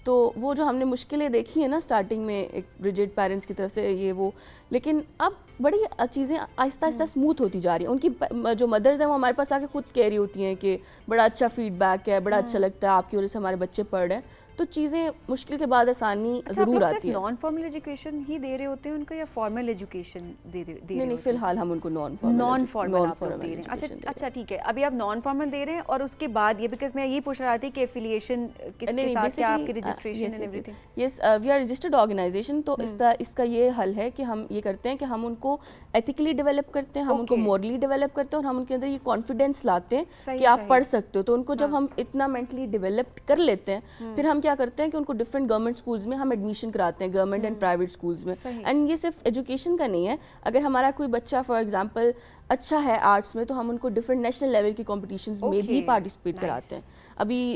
تو وہ جو ہم نے مشکلیں دیکھی ہیں نا اسٹارٹنگ میں ایک ریجڈ پیرنٹس کی طرف سے یہ وہ, لیکن اب بڑی چیزیں آہستہ آہستہ اسموتھ ہوتی جا رہی ہیں. ان کی جو مدرز ہیں وہ ہمارے پاس آ کے خود کہہ رہی ہوتی ہیں کہ بڑا اچھا فیڈ بیک ہے, بڑا اچھا لگتا ہے, آپ کی وجہ سے ہمارے بچے پڑھ رہے ہیں. تو چیزیں مشکل کے بعد آسانی ضرور آتی ہے. نان فارمل ایجوکیشن ہی دے رہے ہوتے ہیں ان کو یا فارمل ایجوکیشن دے رہے ہوتے ہیں؟ نہیں فی الحال ہم ان کو نان فارمل دے رہے ہیں. اچھا ٹھیک ہے, ابھی آپ نان فارمل دے رہے ہیں اور اس کے بعد یہ بیکاز میں یہ پوچھ رہا تھی کہ ایفیلیشن کس کے ساتھ کیا آپ کی registration and everything. Yes we are registered organisation, تو اس کا یہ حل ہے کہ ہم یہ کرتے ہیں کہ ہم ان کو ایتھیکلی ڈیولپ کرتے ہیں, ہم ان کو مورلی ڈیولپ کرتے ہیں, اور ہم ان کے اندر یہ کانفیڈینس لاتے ہیں کہ آپ پڑھ سکتے ہو. تو ان کو جب ہم اتنا مینٹلی ڈیولپڈ کر لیتے ہیں پھر ہم کیا کرتے ہیں کہ ان کو ڈفرینٹ گورنمنٹ اسکولز میں ہم ایڈمیشن کراتے ہیں, گورنمنٹ اینڈ پرائیویٹ اسکولز میں. اینڈ یہ صرف ایجوکیشن کا نہیں ہے, اگر ہمارا کوئی بچہ فار ایگزامپل اچھا ہے آرٹس میں تو ہم ان کو ڈفرینٹ نیشنل لیول کی کمپٹیشنز میں بھی پارٹیسپیٹ کراتے ہیں. ابھی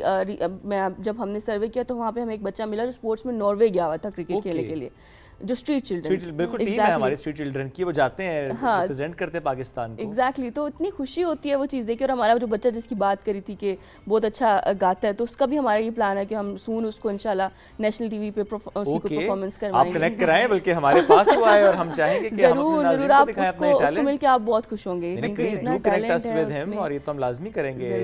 جب ہم نے سروے کیا تو وہاں پہ ہمیں ایک بچہ ملا جو اسپورٹس میں ناروے گیا ہوا تھا کرکٹ کھیلنے کے لیے, جو اسٹریٹ چلڈرن, بالکل ٹیم ہے ہماری اسٹریٹ چلڈرن کی, وہ جاتے ہیں ریپرزینٹ کرتے ہیں پاکستان کو. ایگزیکٹلی, تو اتنی خوشی ہوتی ہے وہ چیز دیکھ کے. اور ہمارا جو بچہ جس کی بات کری تھی کہ بہت اچھا گاتا ہے, تو اس کا بھی ہمارا یہ پلان ہے کہ ہم سون اس کو انشاءاللہ نیشنل ٹی وی پہ پرفارمنس کروائیں گے. آپ کنیکٹ کرائیں, بلکہ ہمارے پاس ہوا ہے اور ہم چاہیں گے کہ ہم اپنے ناظرین کو دکھائیں اپنا ٹیلنٹ. اس کو مل کے آپ بہت خوش ہوں گے. Please do connect us with ہم, اور یہ تو ہم لازمی کریں گے.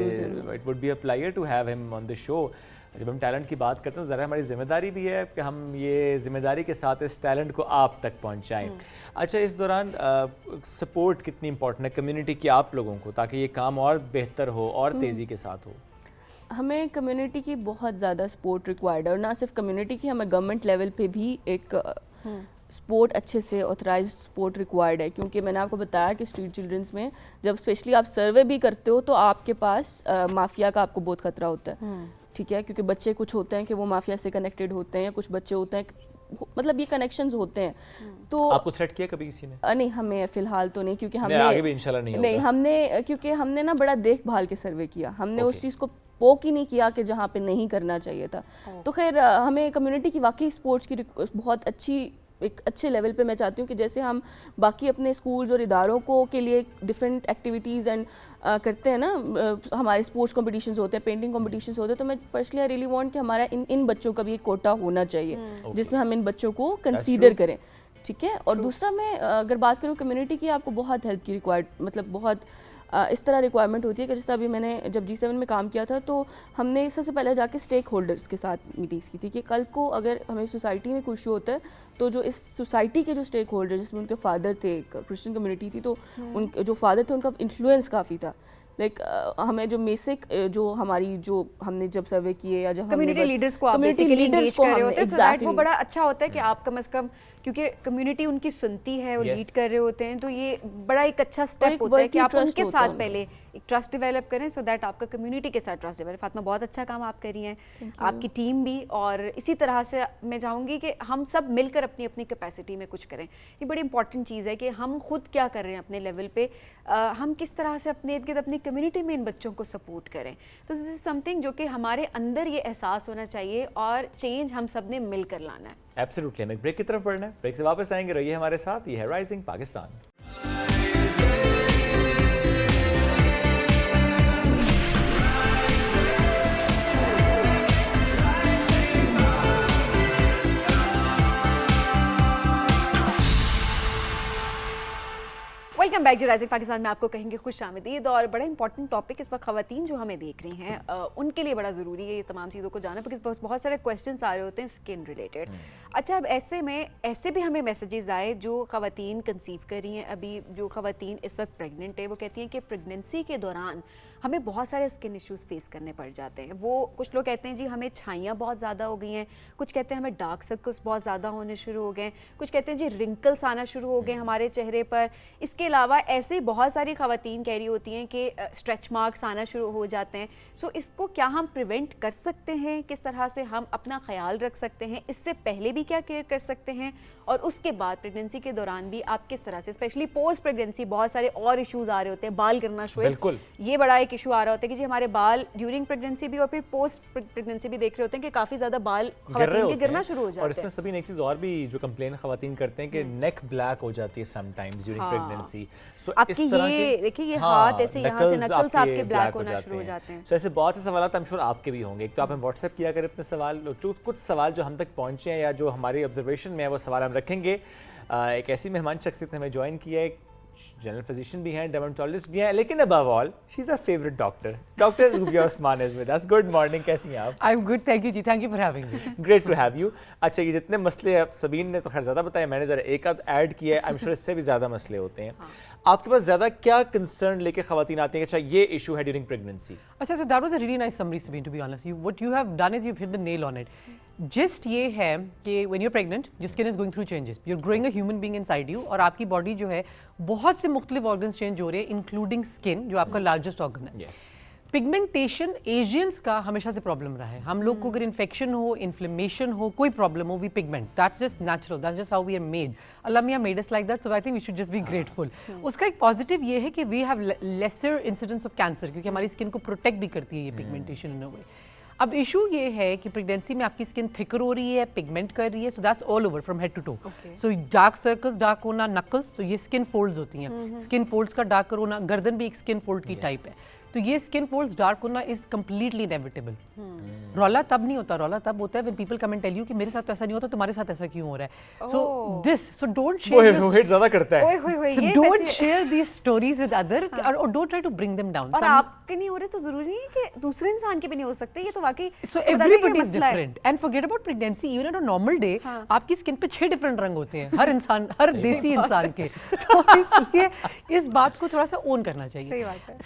It would be a pleasure to have ہم آن دی شو. جب ہم ٹیلنٹ کی بات کرتے ہیں ذرا ہماری ذمہ داری بھی ہے کہ ہم یہ ذمہ داری کے ساتھ اس ٹیلنٹ کو آپ تک پہنچائیں. اچھا, اس دوران سپورٹ کتنی امپورٹنٹ ہے کمیونٹی کی آپ لوگوں کو, تاکہ یہ کام اور بہتر ہو اور تیزی کے ساتھ ہو؟ ہمیں کمیونٹی کی بہت زیادہ سپورٹ ریکوائرڈ ہے, اور نہ صرف کمیونٹی کی, ہمیں گورنمنٹ لیول پہ بھی ایک سپورٹ اچھے سے آتھرائزڈ سپورٹ ریکوائرڈ ہے. کیونکہ میں نے آپ کو بتایا کہ اسٹریٹ چلڈرنس میں جب اسپیشلی آپ سروے بھی کرتے ہو تو آپ کے پاس مافیا کا آپ کو بہت خطرہ ہوتا ہے, ٹھیک ہے, کیونکہ بچے کچھ ہوتے ہیں کہ وہ مافیا سے کنیکٹڈ ہوتے ہیں, یا کچھ بچے ہوتے ہیں مطلب یہ کنیکشنز ہوتے ہیں. تو آپ کو تھریٹ کیا کبھی کسی نے؟ نہیں, ہمیں فی الحال تو نہیں, کیونکہ ہم نے آگے بھی انشاءاللہ نہیں, ہم نے کیونکہ ہم نے نا بڑا دیکھ بھال کے سروے کیا, ہم نے اس چیز کو پوک ہی نہیں کیا کہ جہاں پہ نہیں کرنا چاہیے تھا. تو خیر ہمیں کمیونٹی کی واقعی سپورٹس کی بہت اچھی ایک اچھے لیول پہ میں چاہتی ہوں کہ جیسے ہم باقی اپنے اسکولز اور اداروں کو کے لیے ڈفرینٹ ایکٹیویٹیز اینڈ کرتے ہیں نا, ہمارے اسپورٹس کمپٹیشنز ہوتے ہیں, پینٹنگ کمپٹیشنز ہوتے ہیں, تو میں پرسنلی آئی ریئلی وانٹ کہ ہمارا ان بچوں کا بھی ایک کوٹا ہونا چاہیے جس میں ہم ان بچوں کو کنسیڈر کریں, ٹھیک ہے. اور دوسرا میں اگر بات کروں کمیونٹی کی, آپ کو بہت ہیلپ کی مطلب بہت اس طرح ریکوائرمنٹ ہوتی ہے کہ جیسا ابھی میں نے جب G7 میں کام کیا تھا تو ہم نے سب سے پہلے جا کے اسٹیک ہولڈرس کے ساتھ میٹنگس کی تھی کہ کل کو اگر ہمیں سوسائٹی میں کوئی ایشو ہوتا ہے تو جو اس سوسائٹی کے جو اسٹیک ہولڈر جس میں ان کے فادر تھے, کرسچن کمیونٹی تھی, تو ان جو فادر تھے ان کا انفلوئنس کافی تھا. لائک ہمیں جو بیسک جو ہماری جو ہم نے جب سروے کیے یا جب کمیونٹی لیڈرز کو آپ بیسیکلی انگیج کر رہے ہوتے ہیں, سو دیٹ وہ بڑا اچھا ہوتا ہے کہ آپ کم از کم, کیونکہ کمیونٹی ان کی سنتی ہے, وہ لیڈ کر رہے ہوتے ہیں, تو یہ بڑا ایک اچھا اسٹیپ ہوتا ہے کہ آپ ان کے ساتھ پہلے ایک ٹرسٹ ڈیولپ کریں, سو دیٹ آپ کا کمیونٹی کے ساتھ ٹرسٹ ڈیولپ. فاطمہ بہت اچھا کام آپ کر رہی ہیں, آپ کی ٹیم بھی, اور اسی طرح سے میں چاہوں گی کہ ہم سب مل کر اپنی اپنی کیپیسٹی میں کچھ کریں. یہ بڑی امپورٹنٹ چیز ہے کہ ہم خود کیا کر رہے ہیں اپنے لیول پہ, ہم کس طرح سے اپنے ارد گرد اپنی کمیونٹی میں ان بچوں کو سپورٹ کریں. تو دس از سم تھنگ جو کہ ہمارے اندر یہ احساس ہونا چاہیے, اور چینج ہم سب نے مل کر لانا ہے. ایبسلیوٹلی. ہمیں بریک کی طرف بڑھنا ہے, بریک سے واپس آئیں گے, رہیے ہمارے ساتھ. یہ ہے rising Pakistan. Welcome back. Rising Pakistan میں آپ کو کہیں گے خوش آمدید. اور بڑا امپورٹنٹ ٹاپک اس وقت خواتین جو ہمیں دیکھ رہی ہیں ان کے لیے بڑا ضروری ہے یہ تمام چیزوں کو جانا, بکاز بہت سارے کویشچنس آ رہے ہوتے ہیں اسکن ریلیٹڈ. اچھا, اب ایسے میں ایسے بھی ہمیں میسیجز آئے جو خواتین کنسیو کر رہی ہیں, ابھی جو خواتین اس وقت پریگننٹ ہے, وہ کہتی ہیں کہ پریگننسی کے دوران ہمیں بہت سارے اسکن ایشوز فیس کرنے پڑ جاتے ہیں. وہ کچھ لوگ کہتے ہیں جی ہمیں چھائیاں بہت زیادہ ہو گئی ہیں, کچھ کہتے ہیں ہمیں ڈارک سرکلس بہت زیادہ ہونے شروع ہو گئے, کچھ کہتے ہیں جی رنکلس آنا شروع ہو گئے ہمارے چہرے پر. اس کے علاوہ ایسے بہت ساری خواتین کہہ رہی ہوتی ہیں کہ اسٹریچ مارکس آنا شروع ہو جاتے ہیں. سو اس کو کیا ہم پریونٹ کر سکتے ہیں, کس طرح سے ہم اپنا خیال رکھ سکتے ہیں, اس سے پہلے بھی کیا کیئر کر سکتے ہیں, اور اس کے بعد پریگننسی کے دوران بھی آپ کس طرح سے, اسپیشلی پوسٹ پریگننسی بہت سارے اور ایشوز آ رہے ہوتے ہیں, بال گرنا شروع, بالکل یہ بڑا ایک ایشو آ رہا ہوتا ہے کہ جی ہمارے بال ڈیورنگ پریگننسی بھی اور پھر پوسٹ پریگننسی بھی دیکھ رہے ہوتے ہیں کہ کافی زیادہ بال خواتین کے گرنا شروع ہو جاتے ہیں. اور اس میں سبھی ایک چیز اور بھی جو کمپلین خواتین کرتے ہیں کہ نیک بلیک ہو جاتی ہے سم ٹائمز ڈیورنگ پریگننسی. سو آپ کی یہ دیکھیے یہ ہاتھ ایسے یہاں سے نکلز آپ کے بلیک ہونا شروع ہو جاتے ہیں. سو ایسے بہت سے سوالات I'm sure آپ کے بھی ہوں گے. ایک تو آپ ہم واٹس ایپ کیا کریں اپنے سوال, کچھ سوال جو ہم تک پہنچے ہیں یا جو ہماری آبزرویشن میں ہے وہ سوال ہم رکھیں گے. ایک ایسی مہمان شخصیت نے ہمیں جوائن کیا ہے, جنرل فزیشین بھی ہیں, ڈرماٹولوجسٹ بھی ہیں, لیکن above all she is our favourite doctor. Doctor Rubia Usman is with us. Good morning, کیسی ہیں آپ؟ I am good, thank you ji, thank you for having me. Great to have you. اچھا, یہ جتنے مسئلے سبین نے تو خیر زیادہ بتایا, میں نے ذرا ایک آدھ ایڈ کیا ہے, آئی ایم شیور اس سے بھی زیادہ مسئلے ہوتے ہیں. آپ کے پاس زیادہ کیا کنسرن لے کے خواتین آتی ہیں کہ اچھا یہ ایشو ہے ڈیورنگ پریگننسی؟ اچھا, so that was a really nice summary Sabeen, to be honest. What you have done is you hit the nail on it. Just یہ ہے کہ when you pregnant your skin is going through changes, you are growing a human being inside you, اور آپ کی باڈی جو ہے بہت سے مختلف آرگنس چینج ہو رہے ہیں, انکلوڈنگ اسکن جو آپ کا لارجسٹ آرگن ہے. پگمنٹیشن ایشینس کا ہمیشہ سے پرابلم رہا ہے. ہم لوگ کو اگر انفیکشن ہو, انفلیمیشن ہو, کوئی پرابلم ہو, we pigment. That's just natural, that's just how we are made. اللہ میاں made us like that, so I think we should just be grateful. اس کا ایک پازیٹیو یہ ہے کہ we have lesser incidence of cancer, کیونکہ ہماری اسکن کو پروٹیکٹ بھی کرتی ہے یہ پگمنٹیشن ان اے وے. اب ایشو یہ ہے کہ پریگنینسی میں آپ کی اسکن تھکر ہو رہی ہے, پگمنٹ کر رہی ہے, so that's all over from head to toe. So dark circles, dark ہونا, نکلز, تو یہ اسکن فولڈز ہوتی ہیں. اسکن فولڈز کا ڈارک ہونا, گردن بھی ایک اسکن فولڈ کی ٹائپ ہے. تو یہ اسکن فولڈز ڈارک ہونا از کمپلیٹلی انیویٹیبل. رولا تب نہیں ہوتا, رولا تب ہوتا ہے when people come and tell you کہ میرے ساتھ ایسا نہیں ہوتا, تمہارے ساتھ ایسا کیوں ہو رہا ہے. So don't share زیادہ کرتا ہے. So don't share these stories with other, or don't try to bring them down. اور آپ کے نہیں ہو رہے تو ضروری نہیں کہ دوسرے انسان کے بھی نہیں ہو سکتے, یہ تو واقعی. So everybody is different. And forget about pregnancy, even on a normal day آپ کی اسکن پہ 6 ڈفرنٹ رنگ ہوتے ہیں, ہر انسان, ہر دیسی انسان کے. تو اس لیے اس بات کو تھوڑا سا اون کرنا چاہیے.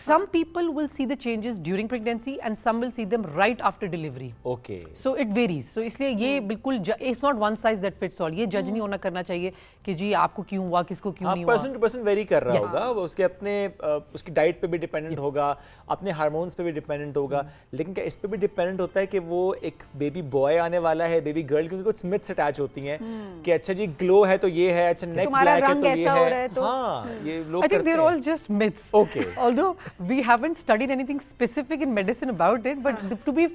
Some people will see the changes during pregnancy and some will see them right after delivery. Okay. So it varies. So اس لیے یہ بالکل it's not one size that fits all. یہ جج نہیں ہونا کرنا چاہیے کہ جی آپ کو کیوں ہوا, کس کو کیوں نہیں ہوا. پرسن ٹو پرسن ویری کر رہا ہوگا, وہ اس کے اپنے اس کی ڈائٹ پہ بھی ڈیپینڈنٹ ہوگا, اپنے ہارمونس پہ بھی ڈیپینڈنٹ ہوگا. لیکن کیا اس پہ بھی ڈیپینڈنٹ ہوتا ہے کہ وہ ایک بیبی بوائے آنے والا ہے, بیبی گرل, کیونکہ کچھ متس اٹیچ ہوتی ہیں کہ اچھا جی گلو ہے تو یہ ہے, اچھا نیک بلیک ہے تو یہ ہے. ہاں, یہ لوگ I think they're all just myths. Okay. Although we haven't studied anything specific in medicine about it, but to be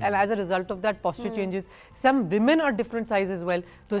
and as a result of that posture changes. Some women are different size as well. So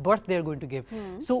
birth they are going to give. So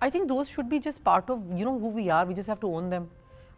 I think those should be just part of who we are. We just have to own them.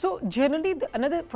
So generally another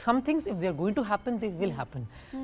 some things if they are going to happen they will happen.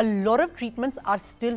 A lot of treatments are still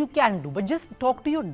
you can do, but just talk to your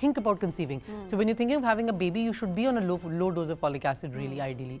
think about conceiving. So when you're thinking of having a baby, you should be on a low dose of folic acid really ideally.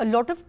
a lot of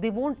they won't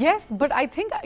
Yes, but I think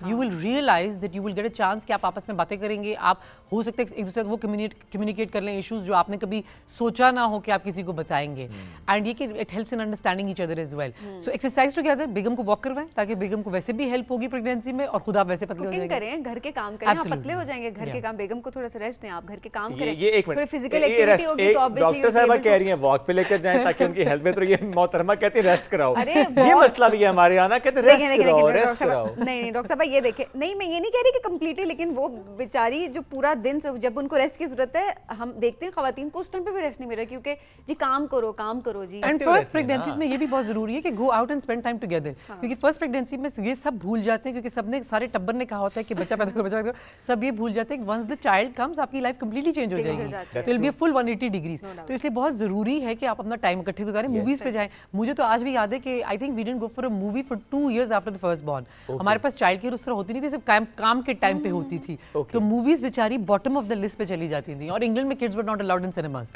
you will realize that you will get a chance کہ آپ آپس میں باتیں کریں گے, آپ ہو سکتا ہے ایک دوسرے وہ کمیونیکیٹ کر لیں ایشوز جو آپ نے کبھی سوچا نہ ہو کہ آپ کسی کو بتائیں گے, اینڈ یہ کہ it helps in understanding each other as well. So exercise together, بیگم کو واک کروائیں تاکہ بیگم کو ویسے بھی ہیلپ ہوگی پریگنینسی میں, اور خود آپ ویسے پتلے ہو جائیں گے. کریں, گھر کے کام کریں, آپ پتلے ہو جائیں گے. گھر کے کام, بیگم کو تھوڑا سا ریسٹ دیں, آپ گھر کے کام کریں. یہ ایک منٹ, فزیکل ایکٹیویٹی ہوگی تو obviously ڈاکٹر صاحبہ کہہ رہی ہیں واک پہ لے کر جائیں تاکہ ان کی ہیلتھ بہتر ہو. یہ محترمہ کہتی ہیں ریسٹ کراؤ. یہ مسئلہ بھی ہے ہمارے یہاں نا, کہتے ہیں ریسٹ کراؤ, ریسٹ کراؤ. نہیں ڈاکٹر صاحبہ یہ دیکھیں, نہیں میں یہ نہیں کہہ رہی کہ کمپلیٹلی, لیکن وہ بیچاری جو پورا دن جب ان کو ریسٹ کی ضرورت ہے, ہم دیکھتے ہیں خواتین کو اس ٹائم پہ بھی ریسٹ نہیں مل رہا, کیونکہ جی کام کرو جی. اینڈ فرسٹ پریگنینسیز میں یہ بھی بہت ضروری ہے کہ go out and spend time together, کیونکہ فرسٹ پریگنینسی میں یہ سب بھول جاتے ہیں, کیونکہ سب نے سارے ٹبر نے کہا ہوتا ہے کہ بچہ پیدا کرو, سب یہ بھول جاتے ہیں کہ ونس دا چائلڈ کمز آپ کی لائف کمپلیٹلی چینج ہو جائے گی, ول بی فل 180 ڈگریز. تو اس لیے بہت ضروری ہے کہ آپ اپنا ٹائم اکٹھے گزاریں, موویز پہ جائیں. مجھے تو آج بھی یاد ہے کہ I think we didn't go for a movie for 2 years after the first born. ہمارے پاس چائلڈ کیئر اس طرح ہوتی نہیں تھی, صرف کام کے ٹائم پہ ہوتی تھی, تو موویز بیچاری باٹم آف دا لسٹ پہ چلی جاتی تھیں. اور انگلینڈ میں kids were not allowed in cinemas,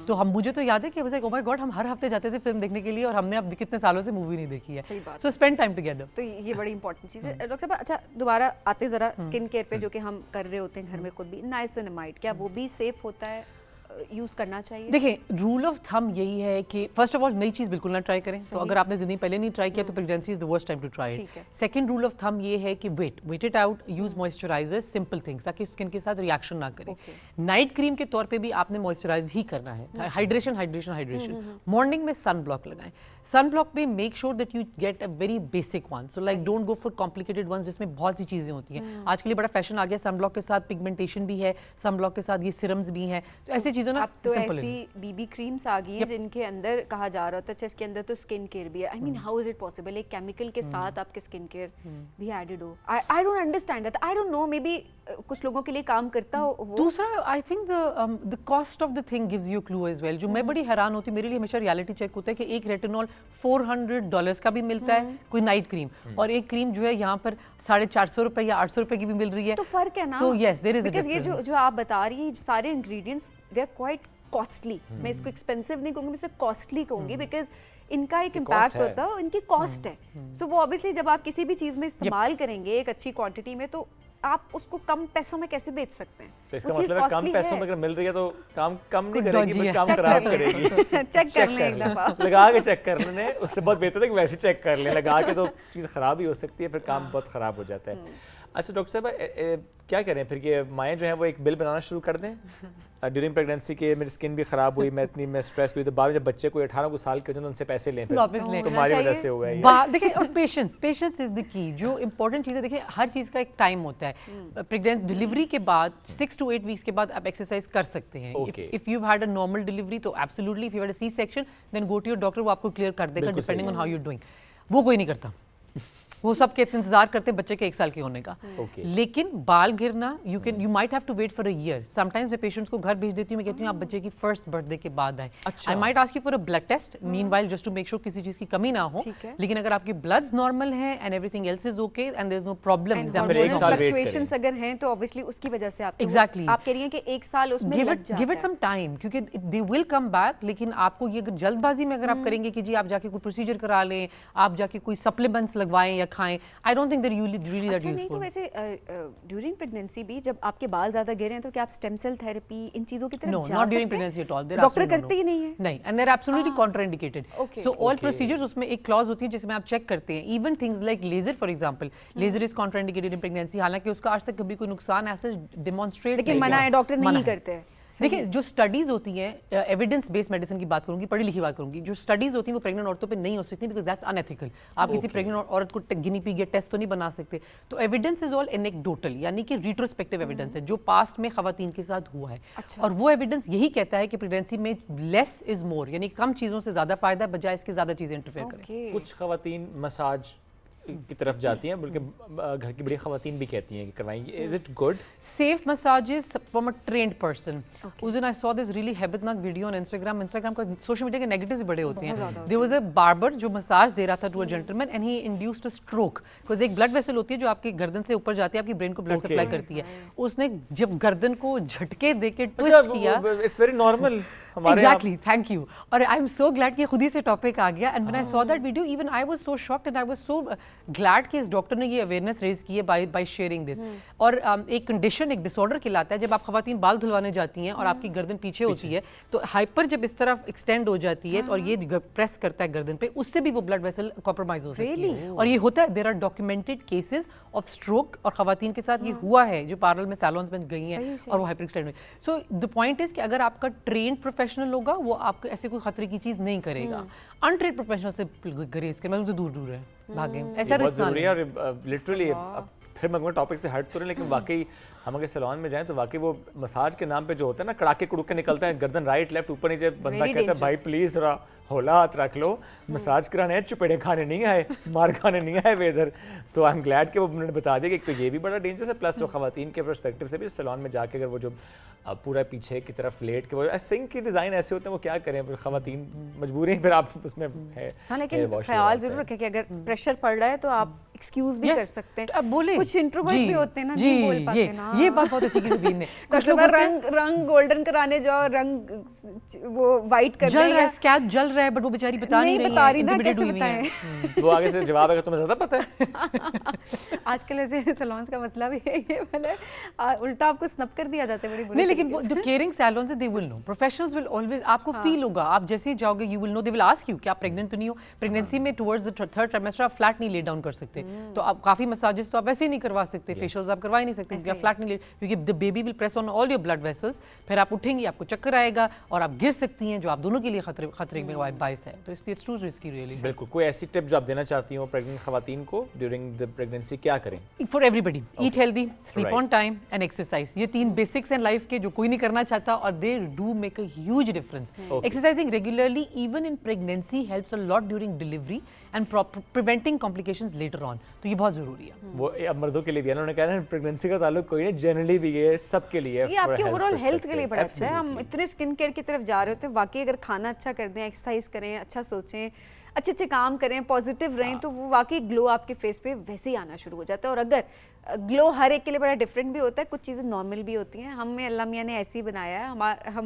تو ہم مجھے تو یاد ہے کہ او مائی گاڈ ہم ہر ہفتے جاتے تھے فلم دیکھنے کے لیے, اور ہم نے اب کتنے سالوں سے مووی نہیں دیکھی ہے. سو اسپینڈ ٹائم ٹوگیدر. تو یہ بڑی امپورٹنٹ چیز ہے. ڈاکٹر صاحب اچھا دوبارہ آتے ذرا اسکن کیئر پہ, جو کہ ہم کر رہے ہوتے ہیں گھر میں خود بھی, نائسینامائڈ کیا وہ بھی سیف ہوتا ہے, یوز کرنا چاہیے؟ دیکھیں رول آف تھم یہی ہے کہ فرسٹ آف آل نئی چیز بالکل نہ ٹرائی کریں. تو اگر آپ نے زندگی پہلے نہیں ٹرائی کیا تو pregnancy is the worst time to try it. Second rule of thumb یہ ہے کہ wait it out, use moisturiser, simple things, تاکہ اسکن کے ساتھ ریئیکشن نہ کریں. نائٹ کریم کے طور پہ بھی آپ نے موئسچرائز ہی کرنا ہے. ہائیڈریشن. مارننگ میں سن بلاک لگائیں. سن بلاک میں make sure that you get a very basic one, so like don't go for complicated ones جس میں بہت سی چیزیں ہوتی ہیں. آج کل یہ بڑا فیشن آ گیا, سن بلاک کے ساتھ پگمنٹیشن بھی ہے, سن بلاک کے ساتھ یہ سرمز بھی ہیں, تو ایسی چیزوں نا ایسی بی بی کریمس آ گئی ہیں جن کے اندر کہا جا رہا ہوتا ہے اس کے اندر تو اسکن کیئر بھی ہے. I mean how is it possible ایک کیمیکل کے ساتھ آپ کے اسکن کیئر بھی ایڈڈ ہو؟ I don't understand that. I don't know, maybe کچھ لوگوں کے لیے کام کرتا ہو. دوسرا I think the cost of the thing gives you clue as well. جو میں بڑی حیران ہوتی ہوں, میرے لیے ہمیشہ ریالٹی چیک ہوتا ہے کہ ایک ریٹینول $400 کا بھی ملتا ہے, کوئی نائٹ کریم, اور ایک کریم جو ہے یہاں پر $450 یا $800 کی بھی مل رہی ہے. تو فرق ہے نا. تو یس دیر از اے بیکاز یہ جو آپ بتا رہی ہیں سارے ingredients they are quite costly. میں اس کو ایکسپینسو نہیں کہوں گی, میں صرف کاسٹلی کہوں گی, بیکاز ان کا ایک امپیکٹ ہوتا ہے اور ان کی کاسٹ ہے. سو وہ obviously جب آپ کسی بھی چیز میں استعمال کریں گے ایک اچھی کوانٹٹی میں, تو آپ اس کو کم پیسوں میں کیسے بیچ سکتے ہیں؟ تو اس کا مطلب ہے کم پیسوں میں اگر مل رہی ہے تو کام کم نہیں کرے گی, کام خراب کرے گی. چیک کر لیں ایک دفعہ, لگا کے چیک کر لینے, اس سے بہت بہتر ہے کہ ویسے چیک کر لیں. لگا کے تو چیز خراب ہی ہو سکتی ہے, پھر کام بہت خراب ہو جاتا ہے. اچھا ڈاکٹر صاحب کیا کریں پھر کہ مائیں جو ہیں وہ ایک بل بنانا شروع کر دیں ڈیورنگ پریگنینسی کے, میری اسکن بھی خراب ہوئی, میں اسٹریس ہوئی, تو بعد میں جب بچے کوئی 18 سال کے ہو جائیں تو ان سے پیسے لیں, تمہاری وجہ سے ہوا ہے. دیکھیں اور پیشنس از دی کی. جو امپورٹنٹ چیز ہے, دیکھیں ہر چیز کا ایک ٹائم ہوتا ہے. ڈلیوری کے بعد 6 to 8 weeks کے بعد آپ ایکسرسائز کر سکتے ہیں. If you had a normal delivery تو absolutely, if you had a C section then go to your doctor, وہ آپ کو کلیئر کر دے گا depending on how you doing. وہ کوئی نہیں کرتا, وہ سب کے انتظار کرتے ہیں بچے کے 1 سال کے ہونے کا. لیکن بال گرنا you might have to wait for a year. Sometimes میں پیشنٹس کو گھر بھیج دیتی ہوں, میں کہتی ہوں آپ بچے کی فرسٹ برتھ ڈے کے بعد آئیں. I might ask you for a blood test meanwhile just to make sure کسی چیز کی کمی نہ ہو. لیکن اگر آپ کے بلڈز نارمل ہیں and everything else is okay and there is no problem, fluctuations اگر ہیں تو obviously اس کی وجہ سے آپ ایگزیکٹلی آپ کہہ رہی ہیں کہ 1 سال اس میں لگ جاتا ہے. گیو اٹ سم ٹائم, کیونکہ دے ول کم بیک. لیکن آپ کو یہ اگر جلد بازی میں اگر آپ کریں گے کہ جی آپ جا کے کوئی پروسیجر کرا لیں, آپ جا کے کوئی سپلیمنٹس لگوائیں یا کھائیں, I don't think that really that useful. نہیں تو ویسے ڈیورنگ پریگنینسی بھی جب آپ کے بال زیادہ گرے ہیں تو کیا آپ اسٹیم سیل تھراپی ان چیزوں کی طرف جا سکتے ہیں؟ No, not during pregnancy at all. Doctor کرتے ہی نہیں ہیں. نہیں, and they're absolutely contraindicated. So all procedures اس میں ایک clause ہوتی ہے جس میں آپ چیک کرتے ہیں. Even things like laser for example, laser is contraindicated in pregnancy. حالانکہ اس کا آج تک کبھی کوئی نقصان ایسا demonstrate لیکن منع ہے, ڈاکٹر نہیں کرتے. دیکھیں جو اسٹڈیز ہوتی ہیں, ایویڈنس بیسڈ میڈیسن کی بات کروں گی, پڑھی لکھی بات کروں گی, جو اسٹڈیز ہوتی ہیں وہ پریگننٹ عورتوں پہ نہیں ہو سکتی بیکاز دیٹس انیتھیکل. آپ کسی پریگننٹ عورت کو گنی پگ یا ٹیسٹ تو نہیں بنا سکتے. تو ایویڈنس از آل انیکڈوٹل, یعنی کہ ریٹروسپیکٹیو ایویڈنس ہے جو پاسٹ میں خواتین کے ساتھ ہوا ہے. اور وہ ایویڈنس یہی کہتا ہے کہ پریگنینسی میں لیس از مور, یعنی کم چیزوں سے زیادہ فائدہ بجائے اس کے زیادہ چیزیں انٹرفیئر کریں. کچھ خواتین مساج کی طرف جاتی ہیں, بلکہ گھر کی بڑی خواتین بھی کہتی ہیں کہ کروائیں. Is it good? Safe massages from a trained person. اس دن آئی سو دس ریلی ہیبتناک ویڈیو آن انسٹاگرام کا سوشل میڈیا کے نیگیٹیوز بڑے ہوتے ہیں. دیر واز اے باربر جو مساج دے رہا تھا to a gentleman and he induced a stroke, because ایک بلڈ ویسل ہوتی ہے جو آپ کی گردن سے اوپر جاتی ہے, آپ کی برین کو بلڈ سپلائی کرتی ہے. اس نے جب گردن کو جھٹکے دے کے ٹوسٹ کیا, it's very normal. Exactly, thank you. اور I'm so glad کہ خود ہی سے ٹاپک آ گیا. And when I saw that video, even I was so shocked and I was so glad کہ اس ڈاکٹر نے یہ اویئرنیس ریز کی ہے بائی شیئرنگ دس. اور ایک کنڈیشن ایک ڈس آرڈر کھلاتا ہے جب آپ خواتین بال دھلوانے جاتی ہیں اور آپ کی گردن پیچھے ہوتی ہے تو ہائپر جب اس طرف ایکسٹینڈ ہو جاتی ہے اور یہ پریس کرتا ہے گردن پہ, اس سے بھی وہ بلڈ ویسل کمپرومائز ہو سکتی ہے. اور یہ ہوتا ہے, there are documented cases of stroke, اور خواتین کے ساتھ یہ ہوا ہے جو پارلر میں سیلونز میں گئی ہیں اور وہ ہائپر ایکسٹینڈ ہوئی. سو دا پوائنٹ از کہ اگر آپ کا ٹرینڈ پروفیشنل ہوگا وہ آپ کو ایسے کوئی خطرے کی چیز نہیں کرے گا. انٹرینڈ پروفیشنل سے گریز کریں, ان سے دور دور ہے, بھاگیں, ایسا بہت رسک نہ ضروری لیں. ہے. اور لٹرلی پھر میں ٹاپک سے ہٹ تو رہے لیکن واقعی ہم اگر سیلون میں جائیں تو واقعی وہ مساج کے نام پہ جو ہوتا ہے نا کڑاکے کڑوکے نکلتا ہے, گردن رائٹ لیفٹ اوپر نیچے, بندہ کہتا ہے بھائی پلیز ذرا ہولا ہاتھ رکھ لو, مساج کرانے چپیڑے کھانے نہیں آئے, مار کھانے نہیں آئے وہ ادھر. تو آئی ایم گلیڈ کہ وہ انہوں نے بتا دیا کہ ایک تو یہ بھی بڑا ڈینجرس ہے, پلس وہ خواتین کے پرسپیکٹیو سے بھی سیلون میں جا کے اگر وہ جو پورا پیچھے کی طرف لیٹ کے وہ سنک کی ڈیزائن ایسے ہوتے ہیں, وہ کیا کریں, خواتین مجبوری ہیں پھر آپ اس میں. ہاں لیکن خیال ضرور رکھیں کہ اگر پریشر پڑ رہا ہے تو آپ ایکسکیوز بھی کر سکتے ہیں. اب بولیں, کچھ انٹروورٹ بھی ہوتے ہیں نا, نہیں بول پاتے نا. یہ بات بہت اچھی کی زبین نے. کچھ لوگ رنگ گولڈن کرانے جاؤ, رنگ وہ وائٹ کر جل رہا ہے, اسکیچ جل رہا ہے, بٹ وہ بیچاری بتا نہیں رہی ہے, کیسے بتائیں. وہ آگے سے جواب ہے کہ تمہیں زیادہ پتہ ہے. آج کل ایسے سیلونز کا مسئلہ بھی ہے یہ والا, الٹا آپ کو سنپ کر دیا جاتا ہے بڑی بری. نہیں لیکن جو کیئرنگ سیلونز ہیں, they will know, professionals will always, آپ کو فیل ہوگا, آپ جیسے ہی جاؤ گے you will know, they will ask you کہ آپ پریگننٹ تو نہیں ہو. پریگننسی میں towards the third trimester آپ فلیٹ نہیں لے ڈاؤن کر سکتے, تو آپ کافی مساجز تو آپ ویسے ہی نہیں کروا سکتے, فیشیلز آپ کروا ہی نہیں سکتے, کیونکہ فلیٹ نہیں لے, کیونکہ the baby will press on all your blood vessels, پھر آپ اٹھیں گی, آپ کو چکر آئے گا اور آپ گر سکتی ہیں, جو آپ دونوں کے لیے خطرے میں باعث ہے. تو اس لیے it's too risky really. بالکل. کوئی ایسی ٹپ جو آپ دینا چاہتی ہوں پریگننٹ خواتین کو ڈیورنگ دی پریگننسی کیا کریں؟ For everybody, eat healthy, sleep on time and exercise. یہ 3 بیسکس ہیں لائف کے جو کوئی نہیں کرنا چاہتا, اور they do make a huge difference. Exercising regularly even in pregnancy helps a lot during delivery and preventing complications later on. تو یہ بہت ضروری ہے. وہ اب مردوں کے لیے بھی ہے, انہوں نے کہا نا پریگننسی کا تعلق کوئی نہیں, جنرلی بھی یہ سب کے لیے, یہ آپ کے اوور آل ہیلتھ کے لیے بڑا اچھا ہے. ہم اتنے اسکن کیئر کی طرف جا رہے ہوتے ہیں, واقعی اگر کھانا اچھا کر دیں, ایکسرسائز کریں, اچھا سوچیں, اچھے اچھے کام کریں, پازیٹیو رہیں, تو وہ واقعی گلو آپ کے فیس پہ ویسے ہی آنا شروع ہو جاتا ہے. اور اگر گلو ہر ایک کے لیے بڑا ڈفرینٹ بھی ہوتا ہے, کچھ چیزیں نارمل بھی ہوتی ہیں, ہمیں اللہ میاں نے ایسے ہی بنایا ہے,